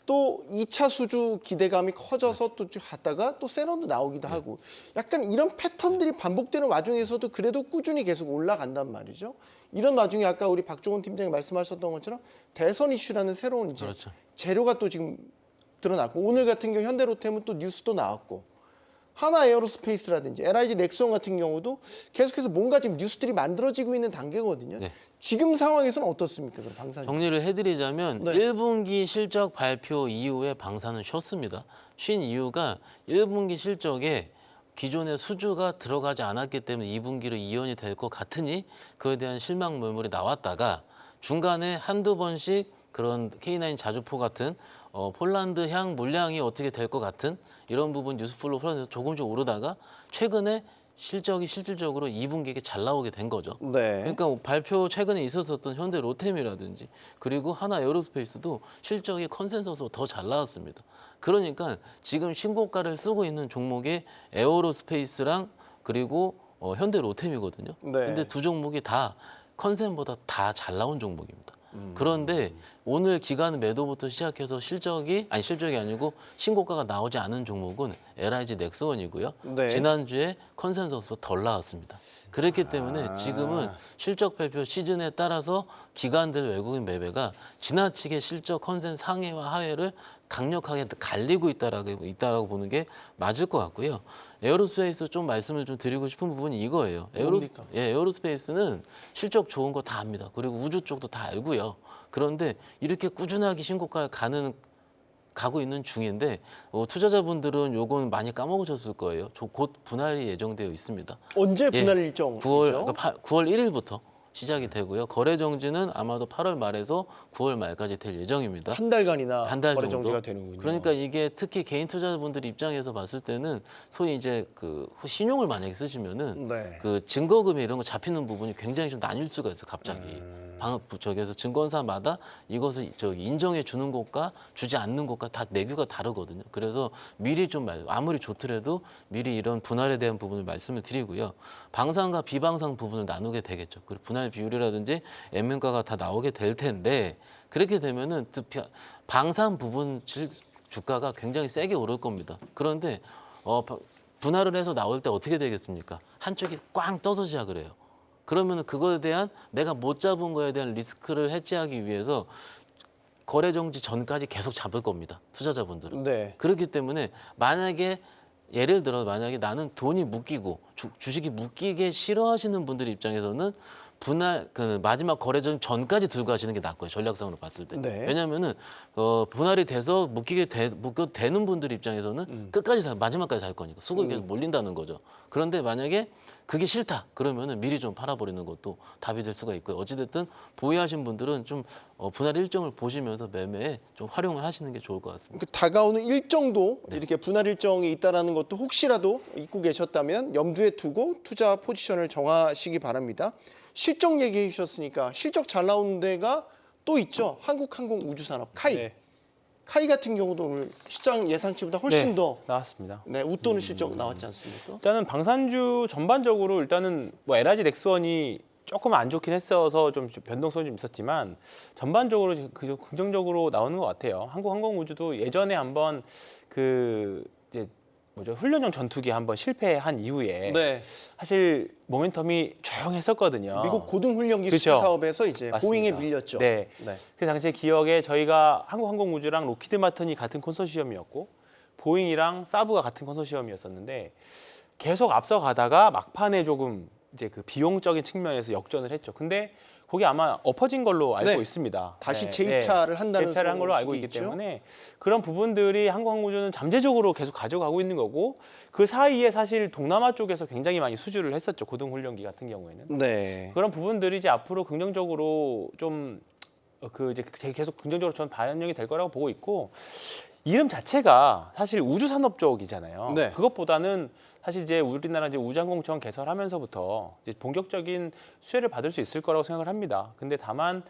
또 2차 수주 기대감이 커져서 또 갔다가 또 세런도 나오기도 하고 약간 이런 패턴들이 반복되는 와중에서도 그래도 꾸준히 계속 올라간단 말이죠. 이런 와중에 아까 우리 박종훈 팀장이 말씀하셨던 것처럼 대선 이슈라는 새로운 이제 그렇죠. 재료가 또 지금 드러났고 오늘 같은 경우 현대로템은 또 뉴스도 나왔고 하나 에어로스페이스라든지 LIG 넥스원 같은 경우도 계속해서 뭔가 지금 뉴스들이 만들어지고 있는 단계거든요. 네. 지금 상황에서는 어떻습니까? 그럼 방산주. 정리를 해드리자면 네. 1분기 실적 발표 이후에 방산은 쉬었습니다. 쉰 이유가 1분기 실적에 기존의 수주가 들어가지 않았기 때문에 2분기로 이연이 될 것 같으니 그에 대한 실망 매물이 나왔다가 중간에 한두 번씩 그런 K9 자주포 같은 폴란드 향 물량이 어떻게 될 것 같은 이런 부분 뉴스플로 풀어내서 조금씩 오르다가 최근에 실적이 실질적으로 2분기에 잘 나오게 된 거죠. 네. 그러니까 발표 최근에 있었던 현대 로템이라든지 그리고 하나 에어로스페이스도 실적이 컨센서스가 더 잘 나왔습니다. 그러니까 지금 신고가를 쓰고 있는 종목이 에어로스페이스랑 그리고 현대 로템이거든요. 네. 근데 두 종목이 다 컨센보다 다 잘 나온 종목입니다. 그런데 오늘 기간 매도부터 시작해서 실적이 아니고 신고가가 나오지 않은 종목은 LIG 넥스원이고요. 네. 지난주에 컨센서스가 덜 나왔습니다. 그렇기 때문에 지금은 실적 발표 시즌에 따라서 기관들 외국인 매매가 지나치게 실적 컨센 상해와 하회를 강력하게 갈리고 있다라고 보는 게 맞을 것 같고요. 에어로스페이스 좀 말씀을 좀 드리고 싶은 부분이 이거예요. 뭡니까? 에어로스페이스는 실적 좋은 거 다 압니다. 그리고 우주 쪽도 다 알고요. 그런데 이렇게 꾸준하게 신고가 가고 있는 중인데 투자자분들은 요건 많이 까먹으셨을 거예요. 곧 분할이 예정되어 있습니다. 언제 예, 분할 일정? 9월 1일부터 시작이 되고요. 거래 정지는 아마도 8월 말에서 9월 말까지 될 예정입니다. 한 달간이나 한 달 거래 정도. 정지가 되는군요. 그러니까 이게 특히 개인 투자자분들 입장에서 봤을 때는 소위 이제 그 신용을 만약에 쓰시면은 네. 그 증거금이 이런 거 잡히는 부분이 굉장히 좀 나뉠 수가 있어 요 갑자기. 저기에서 증권사마다 이것을 인정해 주는 것과 주지 않는 것과 다 내규가 다르거든요. 그래서 미리 좀 아무리 좋더라도 미리 이런 분할에 대한 부분을 말씀을 드리고요. 방산과 비방산 부분을 나누게 되겠죠. 그리고 분할 비율이라든지 액면가가 다 나오게 될 텐데 그렇게 되면은 방산 부분 주가가 굉장히 세게 오를 겁니다. 그런데 분할을 해서 나올 때 어떻게 되겠습니까? 한쪽이 꽝 떠서 시작을 해요. 그러면 그거에 대한 내가 못 잡은 거에 대한 리스크를 해지하기 위해서 거래 정지 전까지 계속 잡을 겁니다. 투자자분들은. 네. 그렇기 때문에 만약에 예를 들어 만약에 나는 돈이 묶이고 주식이 묶이게 싫어하시는 분들 입장에서는 분할 그 마지막 거래 전까지 들고 가시는 게 낫고요. 전략상으로 봤을 때. 네. 왜냐하면은 분할이 돼서 묶여도 되는 분들 입장에서는 끝까지 마지막까지 살 거니까 수급이 계속 몰린다는 거죠. 그런데 만약에 그게 싫다 그러면은 미리 좀 팔아버리는 것도 답이 될 수가 있고요. 어찌됐든 보유하신 분들은 좀 분할 일정을 보시면서 매매에 좀 활용을 하시는 게 좋을 것 같습니다. 그 다가오는 일정도 네. 이렇게 분할 일정이 있다라는 것도 혹시라도 잊고 계셨다면 염두에 두고 투자 포지션을 정하시기 바랍니다. 실적 얘기해 주셨으니까 실적 잘 나오는 데가 또 있죠. 한국항공우주산업 카이. 네. 카이 같은 경우도 오늘 시장 예상치보다 훨씬 네, 더 나왔습니다. 웃도는 실적 나왔지 않습니까? 일단은 방산주 전반적으로 일단은 뭐 LIG 넥스원이 조금 안 좋긴 했어서 좀 변동성이 좀 있었지만 전반적으로 그 긍정적으로 나오는 것 같아요. 한국항공우주도 예전에 한번 그 이제 훈련용 전투기 한번 실패한 이후에 네. 사실 모멘텀이 조용했었거든요. 미국 고등훈련기 그렇죠. 수주 사업에서 이제 맞습니다. 보잉에 밀렸죠. 네. 네. 그 당시에 기억에 저희가 한국항공우주랑 로키드 마틴이 같은 컨소시엄이었고 보잉이랑 사브가 같은 컨소시엄이었었는데 계속 앞서가다가 막판에 조금 이제 그 비용적인 측면에서 역전을 했죠. 근데 거기 아마 엎어진 걸로 알고 네. 있습니다. 다시 재입차를 한다는 재입차를 한 걸로 알고 소식이 있기 있죠? 때문에 그런 부분들이 한국항공우주는 잠재적으로 계속 가져가고 있는 거고 그 사이에 사실 동남아 쪽에서 굉장히 많이 수주를 했었죠. 고등훈련기 같은 경우에는. 네. 그런 부분들이 이제 앞으로 긍정적으로 좀 그 이제 계속 긍정적으로 전 반영이 될 거라고 보고 있고 이름 자체가 사실 우주 산업 쪽이잖아요. 네. 그것보다는 사실 이제 우리나라 이제 우주항공청 개설하면서부터 이제 본격적인 수혜를 받을 수 있을 거라고 생각을 합니다. 근데 다만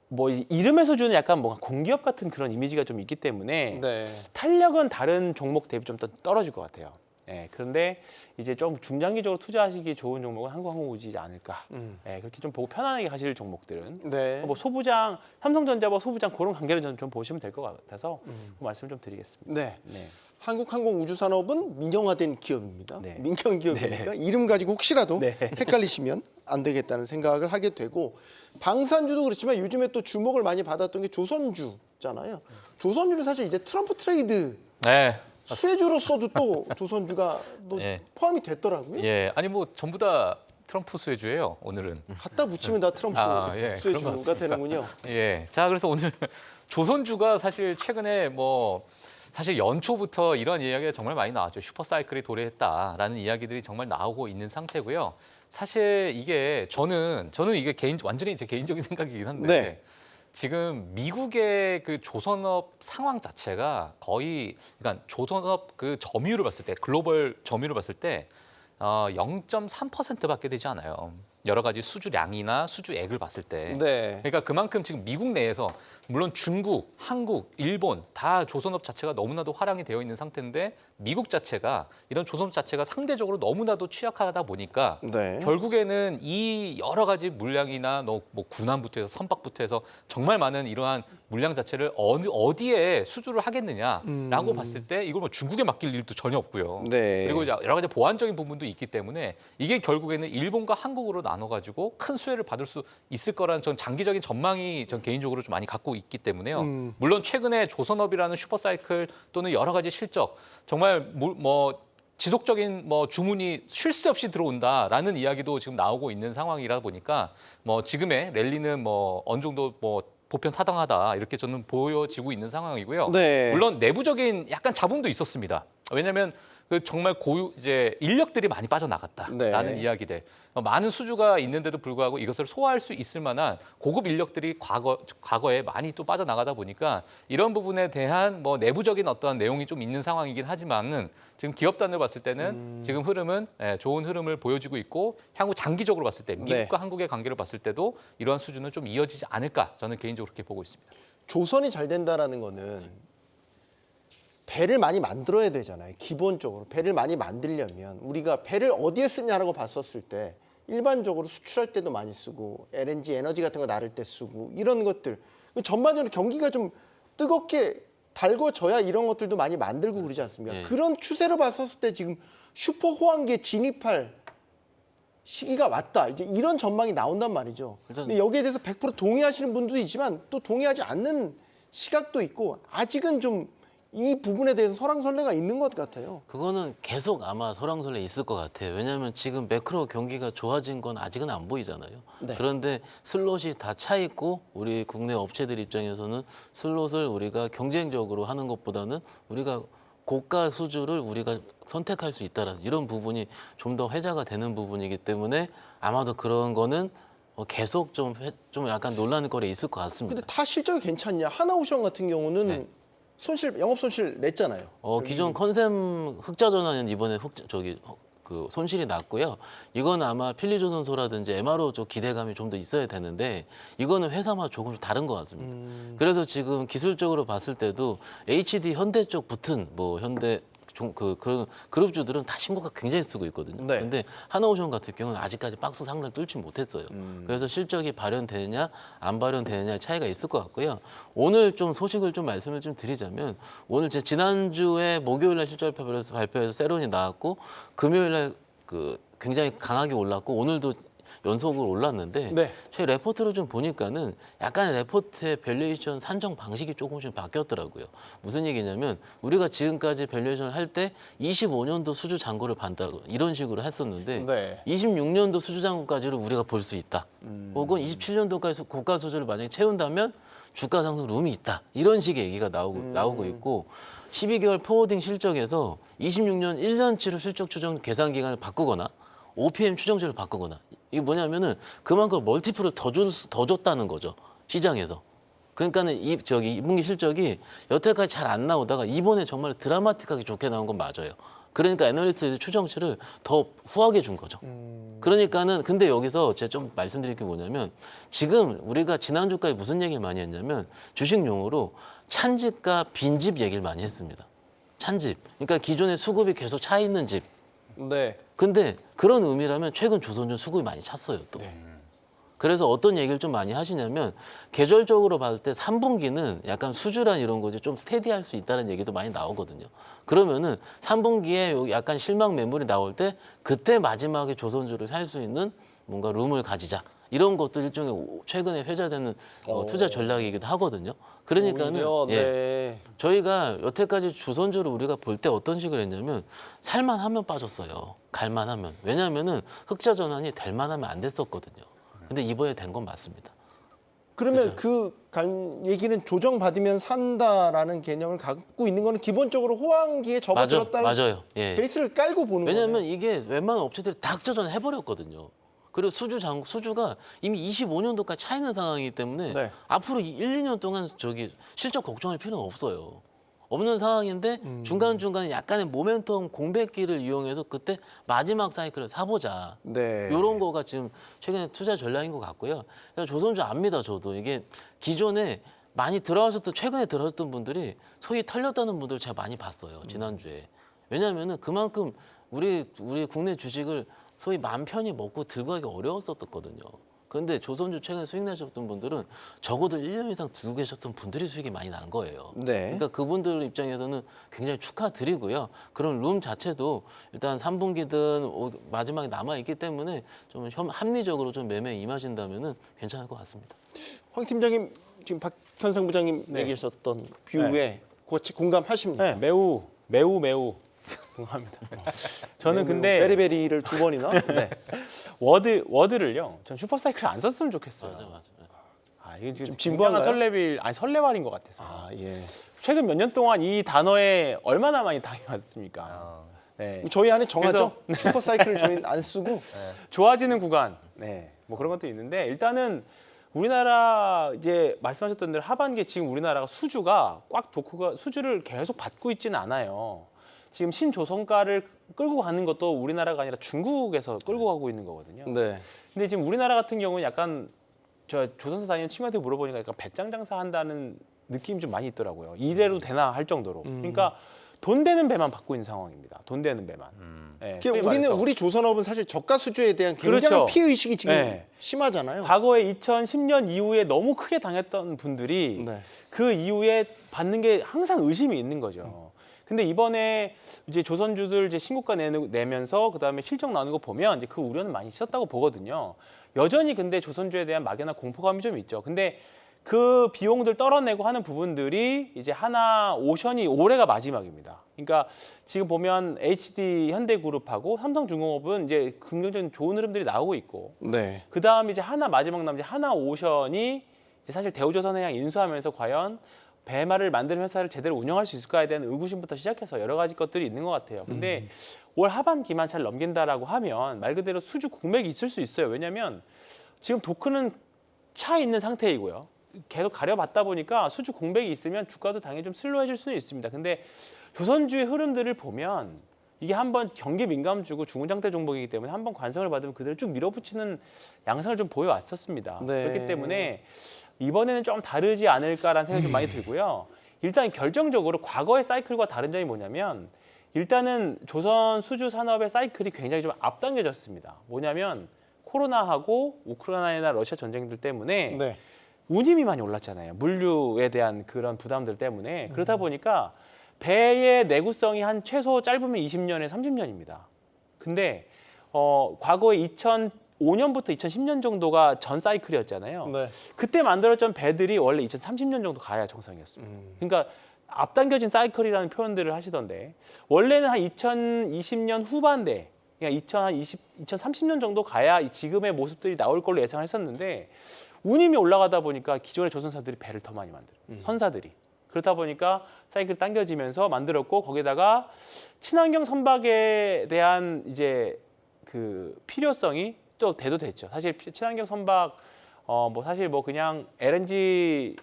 뭐 이름에서 주는 약간 뭔가 공기업 같은 그런 이미지가 좀 있기 때문에 네. 탄력은 다른 종목 대비 좀 더 떨어질 것 같아요. 예, 그런데 이제 좀 중장기적으로 투자하시기 좋은 종목은 한국항공우주이지 않을까. 예, 그렇게 좀 보고 편안하게 가실 종목들은 네. 뭐 소부장, 삼성전자와 소부장 그런 관계를 좀 보시면 될 것 같아서 그 말씀을 좀 드리겠습니다. 네. 네. 한국항공우주산업은 민영화된 기업입니다. 네. 민간 기업이니까 이름 가지고 혹시라도 네. 헷갈리시면 안 되겠다는 생각을 하게 되고 방산주도 그렇지만 요즘에 또 주목을 많이 받았던 게 조선주잖아요. 조선주는 사실 이제 트럼프 트레이드 네. 수혜주로서도 또 조선주가 또 예. 포함이 됐더라고요. 예. 아니 뭐 전부 다 트럼프 수혜주예요. 오늘은. 갖다 붙이면 다 트럼프 그런 것 수혜주가 같습니다. 되는군요. 예. 자, 그래서 오늘 조선주가 사실 최근에 뭐 사실 연초부터 이런 이야기가 정말 많이 나왔죠. 슈퍼사이클이 도래했다라는 이야기들이 정말 나오고 있는 상태고요. 사실 이게 저는 이게 완전히 제 개인적인 생각이긴 한데 네. 지금 미국의 그 조선업 상황 자체가 거의 그러니까 조선업 그 점유율을 봤을 때 글로벌 점유율을 봤을 때 0.3%밖에 되지 않아요. 여러 가지 수주량이나 수주액을 봤을 때. 네. 그러니까 그만큼 지금 미국 내에서 물론 중국, 한국, 일본 다 조선업 자체가 너무나도 활용이 되어 있는 상태인데 미국 자체가 이런 조선업 자체가 상대적으로 너무나도 취약하다 보니까 네. 결국에는 이 여러 가지 물량이나 뭐 군함부터 해서 선박부터 해서 정말 많은 이러한 물량 자체를 어디에 수주를 하겠느냐라고 봤을 때 이걸 뭐 중국에 맡길 일도 전혀 없고요. 네. 그리고 이제 여러 가지 보안적인 부분도 있기 때문에 이게 결국에는 일본과 한국으로 나눠가지고 큰 수혜를 받을 수 있을 거라는 전 장기적인 전망이 전 개인적으로 좀 많이 갖고 있기 때문에요. 물론 최근에 조선업이라는 슈퍼사이클 또는 여러 가지 실적 정말 뭐 지속적인 뭐 주문이 쉴 새 없이 들어온다라는 이야기도 지금 나오고 있는 상황이라 보니까 뭐 지금의 랠리는 뭐 어느 정도 뭐 보편 타당하다 이렇게 저는 보여지고 있는 상황이고요. 네. 물론 내부적인 약간 잡음도 있었습니다. 왜냐하면 그 정말 이제 인력들이 많이 빠져나갔다라는 네. 이야기들. 많은 수주가 있는데도 불구하고 이것을 소화할 수 있을 만한 고급 인력들이 과거에 많이 또 빠져나가다 보니까 이런 부분에 대한 뭐 내부적인 어떠한 내용이 좀 있는 상황이긴 하지만은 지금 기업 단으로 봤을 때는 지금 흐름은 좋은 흐름을 보여주고 있고 향후 장기적으로 봤을 때 미국과 한국의 관계를 봤을 때도 이러한 수준은 좀 이어지지 않을까 저는 개인적으로 그렇게 보고 있습니다. 조선이 잘 된다라는 거는 배를 많이 만들어야 되잖아요. 기본적으로 배를 많이 만들려면 우리가 배를 어디에 쓰냐라고 봤었을 때 일반적으로 수출할 때도 많이 쓰고 LNG 에너지 같은 거 나를 때 쓰고 이런 것들 전반적으로 경기가 좀 뜨겁게 달궈져야 이런 것들도 많이 만들고 그러지 않습니까? 예. 그런 추세로 봤었을 때 지금 슈퍼 호황기에 진입할 시기가 왔다. 이제 이런 전망이 나온단 말이죠. 일단- 근데 여기에 대해서 100% 동의하시는 분도 있지만 또 동의하지 않는 시각도 있고 아직은 좀 이 부분에 대해서 설왕설래가 있는 것 같아요. 그거는 계속 아마 설왕설래 있을 것 같아요. 왜냐하면 지금 매크로 경기가 좋아진 건 아직은 안 보이잖아요. 네. 그런데 슬롯이 다 차 있고 우리 국내 업체들 입장에서는 슬롯을 우리가 경쟁적으로 하는 것보다는 우리가 고가 수주를 우리가 선택할 수 있다라는 이런 부분이 좀 더 회자가 되는 부분이기 때문에 아마도 그런 거는 계속 좀 약간 논란거리 있을 것 같습니다. 근데 다 실적이 괜찮냐? 하나오션 같은 경우는 네. 영업 손실 냈잖아요. 기존 컨셈 흑자 전환은 이번에 그 손실이 났고요. 이건 아마 필리조선소라든지 MRO 쪽 기대감이 좀 더 있어야 되는데 이거는 회사마다 조금 다른 것 같습니다. 그래서 지금 기술적으로 봤을 때도 HD 현대 쪽 붙은 뭐 현대 그런 그룹주들은 다 신고가 굉장히 쓰고 있거든요. 네. 근데 하나오션 같은 경우는 아직까지 박스 상단을 뚫지 못했어요. 그래서 실적이 발현되느냐 안 발현되느냐의 차이가 있을 것 같고요. 오늘 좀 소식을 좀 말씀을 좀 드리자면 오늘 제 지난주에 목요일날 실적 발표해서 세론이 나왔고 금요일날 그 굉장히 강하게 올랐고 오늘도 연속으로 올랐는데 네. 저희 레포트를 좀 보니까는 약간 레포트의 밸류에이션 산정 방식이 조금씩 바뀌었더라고요. 무슨 얘기냐면 우리가 지금까지 밸류에이션을 할 때 25년도 수주 잔고를 반다고 이런 식으로 했었는데 네. 26년도 수주 잔고까지를 우리가 볼 수 있다. 혹은 27년도까지 고가 수주를 만약에 채운다면 주가 상승 룸이 있다. 이런 식의 얘기가 나오고 있고 12개월 포워딩 실적에서 26년 1년치로 실적 추정 계산 기간을 바꾸거나 OPM 추정치를 바꾸거나 이게 뭐냐면은 그만큼 멀티플을 더 줬다는 거죠. 시장에서. 그러니까는 2분기 실적이 여태까지 잘 안 나오다가 이번에 정말 드라마틱하게 좋게 나온 건 맞아요. 그러니까 애널리스트 추정치를 더 후하게 준 거죠. 그러니까는 근데 여기서 제가 좀 말씀드릴 게 뭐냐면 지금 우리가 지난주까지 무슨 얘기를 많이 했냐면 주식 용어로 찬집과 빈집 얘기를 많이 했습니다. 찬집. 그러니까 기존에 수급이 계속 차 있는 집. 네. 근데 그런 의미라면 최근 조선주 수급이 많이 찼어요, 또. 그래서 어떤 얘기를 좀 많이 하시냐면 계절적으로 봤을 때 3분기는 약간 수주란 이런 거지 좀 스테디할 수 있다는 얘기도 많이 나오거든요. 그러면은 3분기에 여기 약간 실망 매물이 나올 때 그때 마지막에 조선주를 살 수 있는 뭔가 룸을 가지자. 이런 것도 일종의 최근에 회자되는 투자 전략이기도 하거든요. 그러니까는 오히려, 예, 네. 저희가 여태까지 주선주를 우리가 볼 때 어떤 식으로 했냐면 살만하면 빠졌어요. 갈만하면. 왜냐하면은 흑자 전환이 될 만하면 안 됐었거든요. 근데 이번에 된 건 맞습니다. 그러면 얘기는 조정받으면 산다라는 개념을 갖고 있는 거는 기본적으로 호황기에 접어들었다는 맞아요. 예. 베이스를 깔고 보는 거예요. 왜냐하면 이게 웬만한 업체들이 다 흑자 전환 해버렸거든요. 그리고 수주가 이미 25년도까지 차 있는 상황이기 때문에 네. 앞으로 1, 2년 동안 실적 걱정할 필요는 없어요. 없는 상황인데 중간중간에 약간의 모멘텀 공백기를 이용해서 그때 마지막 사이클을 사보자. 네. 이런 거가 지금 최근에 투자 전략인 것 같고요. 조선주 압니다, 저도. 이게 기존에 최근에 들어왔던 분들이 소위 털렸다는 분들 제가 많이 봤어요, 지난주에. 왜냐하면은 그만큼 우리 국내 주식을 소위 맘 편히 먹고 들고 가기 어려웠었거든요. 그런데 조선주 최근에 수익 내셨던 분들은 적어도 1년 이상 들고 계셨던 분들이 수익이 많이 난 거예요. 네. 그러니까 그분들 입장에서는 굉장히 축하드리고요. 그런 룸 자체도 일단 3분기든 마지막에 남아있기 때문에 좀 합리적으로 좀 매매에 임하신다면 괜찮을 것 같습니다. 황 팀장님 지금 박현상 부장님 네. 얘기하셨던 뷰에 같이 공감하십니까? 네, 매우 동감합니다. 저는 근데 베리베리를 두 번이나. 네. 워드를요. 전 슈퍼사이클 안 썼으면 좋겠어요. 맞아. 이게 지금 좀 진부한가요? 설레발인 것 같아서. 아 예. 최근 몇 년 동안 이 단어에 얼마나 많이 당해왔습니까? 네. 저희 안에 정하죠. 슈퍼사이클을 저희는 안 쓰고. 좋아지는 구간, 뭐 그런 것도 있는데 일단은 우리나라 이제 말씀하셨던 대로 하반기에 지금 우리나라가 수주가 수주를 계속 받고 있지는 않아요. 지금 신조선가를 끌고 가는 것도 우리나라가 아니라 중국에서 끌고 가고 있는 거거든요. 네. 근데 지금 우리나라 같은 경우는 약간 저 조선사 다니는 친구한테 물어보니까 약간 배짱 장사한다는 느낌이 좀 많이 있더라고요. 이래도 되나 할 정도로. 그러니까 돈 되는 배만 받고 있는 상황입니다. 돈 되는 배만. 네, 우리 조선업은 사실 저가 수주에 대한 굉장한 그렇죠. 피해 의식이 지금 네. 심하잖아요. 과거에 2010년 이후에 너무 크게 당했던 분들이 네. 그 이후에 받는 게 항상 의심이 있는 거죠. 근데 이번에 이제 조선주들 이제 신고가 내면서 그다음에 실적 나오는 거 보면 이제 그 우려는 많이 있었다고 보거든요. 여전히 근데 조선주에 대한 막연한 공포감이 좀 있죠. 근데 그 비용들 떨어내고 하는 부분들이 이제 하나오션이 올해가 마지막입니다. 그러니까 지금 보면 HD 현대그룹하고 삼성중공업은 이제 긍정적인 좋은 흐름들이 나오고 있고, 네. 그 다음 이제 마지막 남은 하나오션이 이제 사실 대우조선해양 인수하면서 과연 배말을 만드는 회사를 제대로 운영할 수 있을까에 대한 의구심부터 시작해서 여러 가지 것들이 있는 것 같아요. 근데 올 하반기만 잘 넘긴다라고 하면 말 그대로 수주 공백이 있을 수 있어요. 왜냐하면 지금 도크는 차 있는 상태이고요. 계속 가려봤다 보니까 수주 공백이 있으면 주가도 당연히 좀 슬로해질 수는 있습니다. 근데 조선주의 흐름들을 보면 이게 한번 경기 민감주고 중후장대 종목이기 때문에 한번 관성을 받으면 그대로 쭉 밀어붙이는 양상을 좀 보여왔었습니다. 네. 그렇기 때문에 이번에는 좀 다르지 않을까라는 생각이 좀 많이 들고요. 일단 결정적으로 과거의 사이클과 다른 점이 뭐냐면 일단은 조선 수주 산업의 사이클이 굉장히 좀 앞당겨졌습니다. 뭐냐면 코로나하고 우크라이나 러시아 전쟁들 때문에 네. 운임이 많이 올랐잖아요. 물류에 대한 그런 부담들 때문에. 그러다 보니까 배의 내구성이 한 최소 짧으면 20년에서 30년입니다. 근데 과거에 2005년부터 2010년 정도가 전 사이클이었잖아요. 네. 그때 만들었던 배들이 원래 2030년 정도 가야 정상이었습니다. 그러니까 앞당겨진 사이클이라는 표현들을 하시던데 원래는 한 2020년 후반대, 그러니까 2030년 정도 가야 지금의 모습들이 나올 걸로 예상을 했었는데 운임이 올라가다 보니까 기존의 조선사들이 배를 더 많이 만들어요. 선사들이. 그렇다 보니까 사이클이 당겨지면서 만들었고 거기다가 친환경 선박에 대한 이제 그 필요성이 또 대두됐죠. 사실 친환경 선박 뭐 사실 뭐 그냥 LNG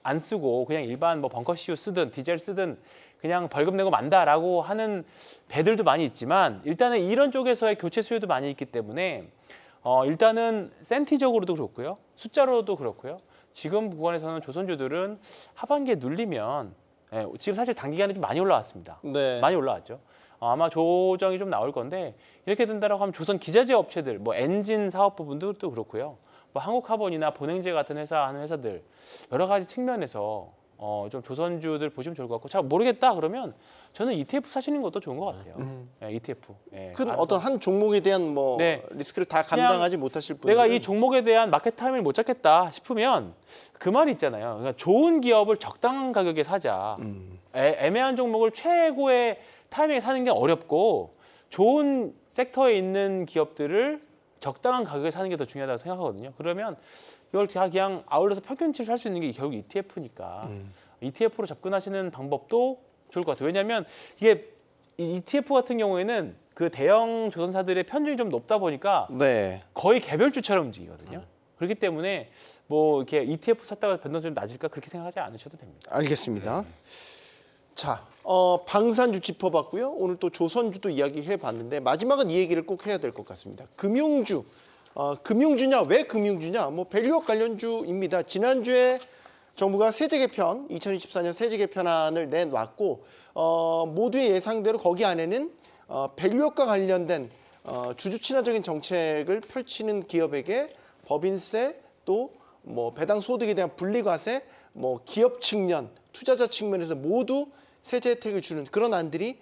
안 쓰고 그냥 일반 뭐 벙커CU 쓰든 디젤 쓰든 그냥 벌금 내고 만다라고 하는 배들도 많이 있지만 일단은 이런 쪽에서의 교체 수요도 많이 있기 때문에 일단은 센티적으로도 그렇고요. 숫자로도 그렇고요. 지금 구간에서는 조선주들은 하반기에 눌리면 지금 사실 단기간에 좀 많이 올라왔습니다. 네. 많이 올라왔죠. 아마 조정이 좀 나올 건데 이렇게 된다라고 하면 조선 기자재 업체들, 뭐 엔진 사업 부분도 그렇고요. 뭐 한국카본이나 본행제 같은 회사 하는 회사들 여러 가지 측면에서 좀 조선주들 보시면 좋을 것 같고 잘 모르겠다 그러면 저는 ETF 사시는 것도 좋은 것 같아요. ETF. 큰 알아서. 어떤 한 종목에 대한 뭐 네. 리스크를 다 그냥 감당하지 못하실 분들 내가 이 종목에 대한 마켓 타이밍을 못 잡겠다 싶으면 그 말이 있잖아요. 그러니까 좋은 기업을 적당한 가격에 사자. 애매한 종목을 최고의 타이밍에 사는 게 어렵고 좋은 섹터에 있는 기업들을 적당한 가격에 사는 게 더 중요하다고 생각하거든요. 그러면 이걸 다 그냥 아울러서 평균치를 살 수 있는 게 결국 ETF니까 ETF로 접근하시는 방법도 좋을 것 같아요. 왜냐하면 이게 이 ETF 같은 경우에는 그 대형 조선사들의 편중이 좀 높다 보니까 네. 거의 개별주처럼 움직이거든요. 그렇기 때문에 뭐 이렇게 ETF 샀다가 변동성이 낮을까 그렇게 생각하지 않으셔도 됩니다. 알겠습니다. 자, 방산주 짚어봤고요. 오늘 또 조선주도 이야기해봤는데 마지막은 이 얘기를 꼭 해야 될 것 같습니다. 금융주, 금융주냐? 왜 금융주냐? 뭐 밸류업 관련주입니다. 지난주에 정부가 세제 개편, 2024년 세제 개편안을 내놨고 모두의 예상대로 거기 안에는 밸류업과 관련된 주주 친화적인 정책을 펼치는 기업에게 법인세 또 뭐 배당 소득에 대한 분리과세, 뭐 기업 측면, 투자자 측면에서 모두 세제 혜택을 주는 그런 안들이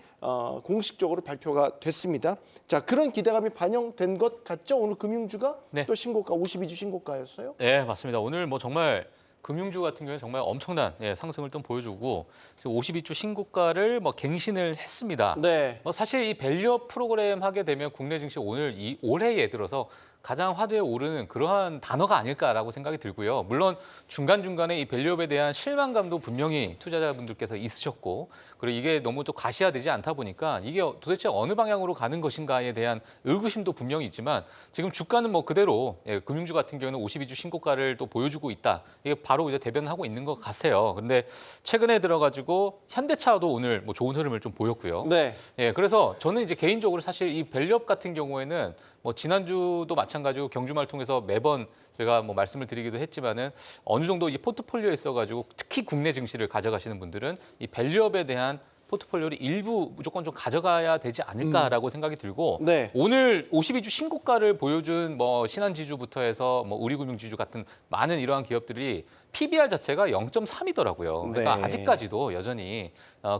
공식적으로 발표가 됐습니다. 자, 그런 기대감이 반영된 것 같죠? 오늘 금융주가 네. 또 신고가 52주 신고가였어요. 네, 맞습니다. 오늘 뭐 정말 금융주 같은 경우에 정말 엄청난 상승을 좀 보여주고 52주 신고가를 뭐 갱신을 했습니다. 네. 뭐 사실 이 밸류업 프로그램 하게 되면 국내 증시 오늘 올해에 들어서 가장 화두에 오르는 그러한 단어가 아닐까라고 생각이 들고요. 물론 중간중간에 이 밸류업에 대한 실망감도 분명히 투자자분들께서 있으셨고 그리고 이게 너무 또 과시화되지 않다 보니까 이게 도대체 어느 방향으로 가는 것인가에 대한 의구심도 분명히 있지만 지금 주가는 뭐 그대로 금융주 같은 경우는 52주 신고가를 또 보여주고 있다. 이게 바로 이제 대변하고 있는 것 같아요. 근데 최근에 들어가지고 현대차도 오늘 뭐 좋은 흐름을 좀 보였고요. 네. 그래서 저는 이제 개인적으로 사실 이 밸류업 같은 경우에는 뭐 지난주도 마찬가지고 경주마를 통해서 매번 제가 뭐 말씀을 드리기도 했지만은 어느 정도 이 포트폴리오에 있어가지고 특히 국내 증시를 가져가시는 분들은 이 밸류업에 대한 포트폴리오를 일부 무조건 좀 가져가야 되지 않을까라고 생각이 들고 네. 오늘 52주 신고가를 보여준 뭐 신한지주부터 해서 뭐 우리금융지주 같은 많은 이러한 기업들이 PBR 자체가 0.3이더라고요. 그러니까 네. 아직까지도 여전히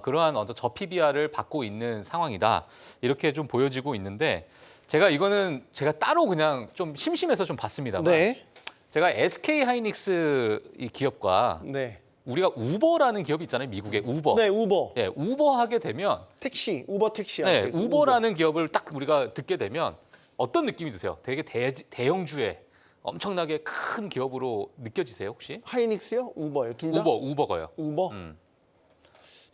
그러한 어떤 저 PBR을 받고 있는 상황이다. 이렇게 좀 보여지고 있는데 제가 따로 그냥 좀 심심해서 좀 봤습니다만 네. 제가 SK 하이닉스 이 기업과 네. 우리가 우버라는 기업이 있잖아요. 미국의 우버. 네, 우버. 우버 하게 되면 택시, 우버 택시. 할 네, 때 우버라는 기업을 딱 우리가 듣게 되면 어떤 느낌이 드세요? 되게 대형주의 엄청나게 큰 기업으로 느껴지세요, 혹시? 하이닉스요? 우버요? 둘 다? 우버가요. 우버?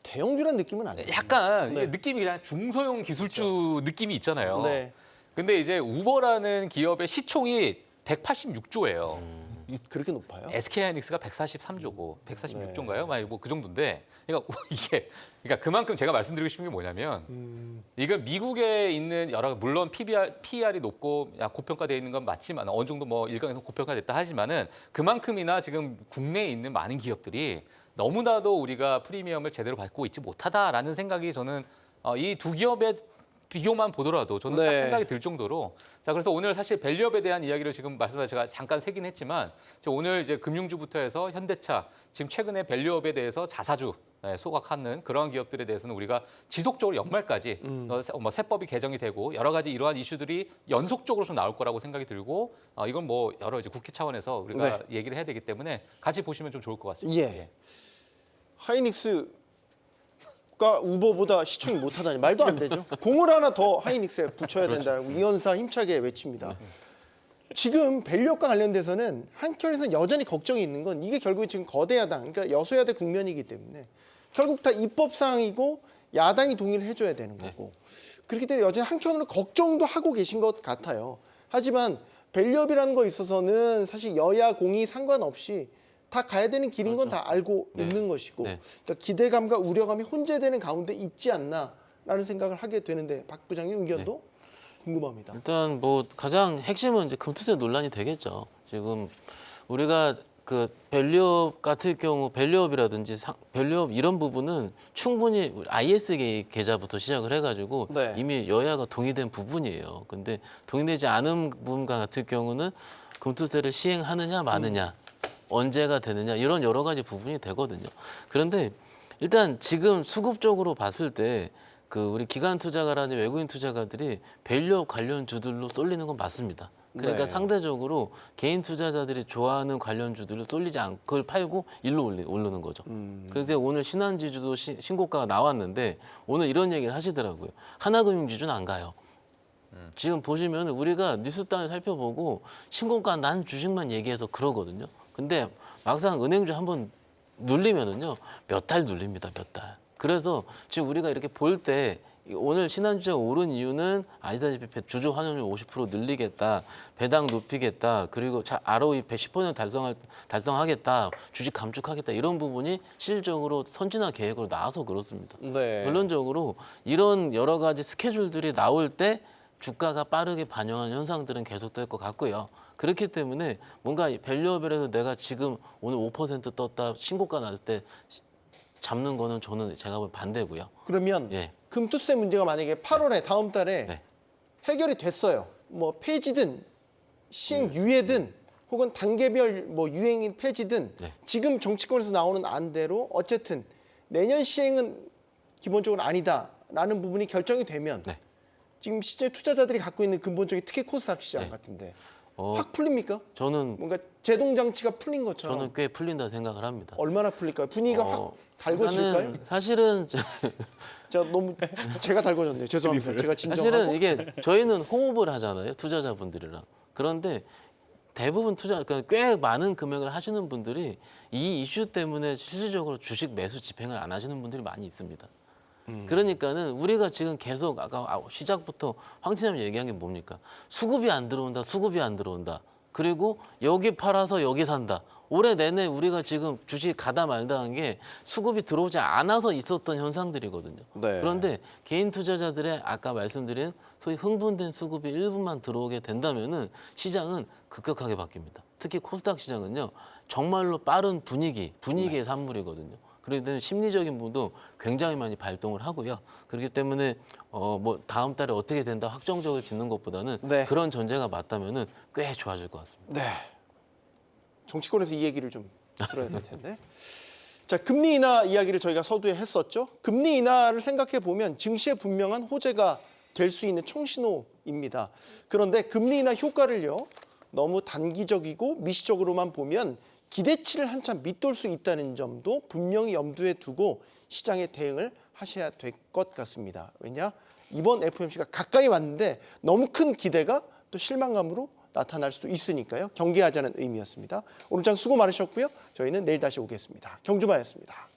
대형주란 느낌은 안 돼요. 약간 네. 느낌이 그냥 중소형 기술주 느낌이 있잖아요. 네. 근데 이제 우버라는 기업의 시총이 186조예요. 그렇게 높아요? SK 하이닉스가 143조고 146조인가요? 네. 뭐 그 정도인데, 그러니까 그러니까 그만큼 제가 말씀드리고 싶은 게 뭐냐면, 이건 미국에 있는 물론 PER이 높고 고평가되어 있는 건 맞지만 어느 정도 뭐 일각에서 고평가됐다 하지만은 그만큼이나 지금 국내에 있는 많은 기업들이 너무나도 우리가 프리미엄을 제대로 받고 있지 못하다라는 생각이 저는 이 두 기업의 비교만 보더라도 저는 딱 네. 생각이 들 정도로 자 그래서 오늘 사실 밸류업에 대한 이야기를 지금 말씀하신 제가 잠깐 세긴 했지만 오늘 이제 금융주부터 해서 현대차 지금 최근에 밸류업에 대해서 자사주 소각하는 그런 기업들에 대해서는 우리가 지속적으로 연말까지 뭐 세법이 개정이 되고 여러 가지 이러한 이슈들이 연속적으로 좀 나올 거라고 생각이 들고 이건 뭐 여러 이제 국회 차원에서 우리가 얘기를 해야 되기 때문에 같이 보시면 좀 좋을 것 같습니다. 예. 하이닉스가 우버보다 시총이 못하다니 말도 안 되죠. 공을 하나 더 하이닉스에 붙여야 된다고 이현사 힘차게 외칩니다. 지금 밸류업과 관련돼서는 한켠에서는 여전히 걱정이 있는 건 이게 결국 지금 거대 야당, 그러니까 여소야대 국면이기 때문에 결국 다 입법 사항이고 야당이 동의를 해줘야 되는 거고 그렇기 때문에 여전히 한켠으로 걱정도 하고 계신 것 같아요. 하지만 밸류업이라는 거에 있어서는 사실 여야 공이 상관없이 다 가야 되는 길인 건 다 알고 있는 것이고 그러니까 기대감과 우려감이 혼재되는 가운데 있지 않나라는 생각을 하게 되는데 박 부장님 의견도 궁금합니다. 일단 뭐 가장 핵심은 이제 금투세 논란이 되겠죠. 지금 우리가 그 밸류업 같은 경우 밸류업이라든지 밸류업 이런 부분은 충분히 IS 계좌부터 시작을 해가지고 이미 여야가 동의된 부분이에요. 근데 동의되지 않은 부분 같은 경우는 금투세를 시행하느냐 마느냐 언제가 되느냐 이런 여러 가지 부분이 되거든요. 그런데 일단 지금 수급적으로 봤을 때 그 우리 기관 투자가라는 외국인 투자가들이 밸류업 관련주들로 쏠리는 건 맞습니다. 그러니까 상대적으로 개인 투자자들이 좋아하는 관련주들을 쏠리지 않고 그걸 팔고 일로 오르는 거죠. 그런데 오늘 신한지주도 신고가가 나왔는데 오늘 이런 얘기를 하시더라고요. 하나금융지주는 안 가요. 지금 보시면 우리가 뉴스단을 살펴보고 신고가 난 주식만 얘기해서 그러거든요. 근데 막상 은행주 한번 눌리면은요 몇 달 눌립니다. 몇 달. 그래서 지금 우리가 이렇게 볼 때 오늘 신한주가 오른 이유는 아시다시피 주주 환원율 50% 늘리겠다, 배당 높이겠다, 그리고 ROE 110% 달성하겠다, 주식 감축하겠다 이런 부분이 실질적으로 선진화 계획으로 나와서 그렇습니다. 결론적으로 이런 여러 가지 스케줄들이 나올 때 주가가 빠르게 반영하는 현상들은 계속될 것 같고요. 그렇기 때문에 뭔가 밸류업이라서 내가 지금 오늘 5% 떴다 신고가 날 때 잡는 거는 저는 제가 보기엔 반대고요. 그러면 금투세 문제가 만약에 8월에 다음 달에 해결이 됐어요. 뭐 폐지든 시행 유예든 혹은 단계별 뭐 유행인 폐지든 지금 정치권에서 나오는 안대로 어쨌든 내년 시행은 기본적으로 아니다라는 부분이 결정이 되면 지금 실제 투자자들이 갖고 있는 근본적인 특히 코스닥 시장 같은데 확 풀립니까? 저는 뭔가 제동 장치가 풀린 것처럼 저는 꽤 풀린다 생각을 합니다. 얼마나 풀릴까요? 분위기가 확 달궈질까요? 사실은 제가 달궈졌네요. 죄송합니다. 제가 진정하고. 사실은 이게 저희는 호흡을 하잖아요. 투자자분들이랑. 그런데 대부분 그러니까 꽤 많은 금액을 하시는 분들이 이 이슈 때문에 실질적으로 주식 매수 집행을 안 하시는 분들이 많이 있습니다. 그러니까는 우리가 지금 계속 아까 시작부터 황 팀장님 얘기한 게 뭡니까? 수급이 안 들어온다, 수급이 안 들어온다. 그리고 여기 팔아서 여기 산다. 올해 내내 우리가 지금 주식 가다 말다 한 게 수급이 들어오지 않아서 있었던 현상들이거든요. 그런데 개인 투자자들의 아까 말씀드린 소위 흥분된 수급이 일부만 들어오게 된다면은 시장은 급격하게 바뀝니다. 특히 코스닥 시장은요. 정말로 빠른 분위기의 산물이거든요. 그렇기 때문에 심리적인 부분도 굉장히 많이 발동을 하고요. 그렇기 때문에 뭐 다음 달에 어떻게 된다 확정적으로 짓는 것보다는 그런 전제가 맞다면은 꽤 좋아질 것 같습니다. 정치권에서 이 얘기를 좀 들어야 될 텐데. 자, 금리 인하 이야기를 저희가 서두에 했었죠. 금리 인하를 생각해 보면 증시에 분명한 호재가 될 수 있는 청신호입니다. 그런데 금리 인하 효과를요. 너무 단기적이고 미시적으로만 보면 기대치를 한참 밑돌 수 있다는 점도 분명히 염두에 두고 시장에 대응을 하셔야 될 것 같습니다. 왜냐? 이번 FOMC가 가까이 왔는데 너무 큰 기대가 또 실망감으로 나타날 수도 있으니까요. 경계하자는 의미였습니다. 오늘 장 수고 많으셨고요. 저희는 내일 다시 오겠습니다. 경주마였습니다.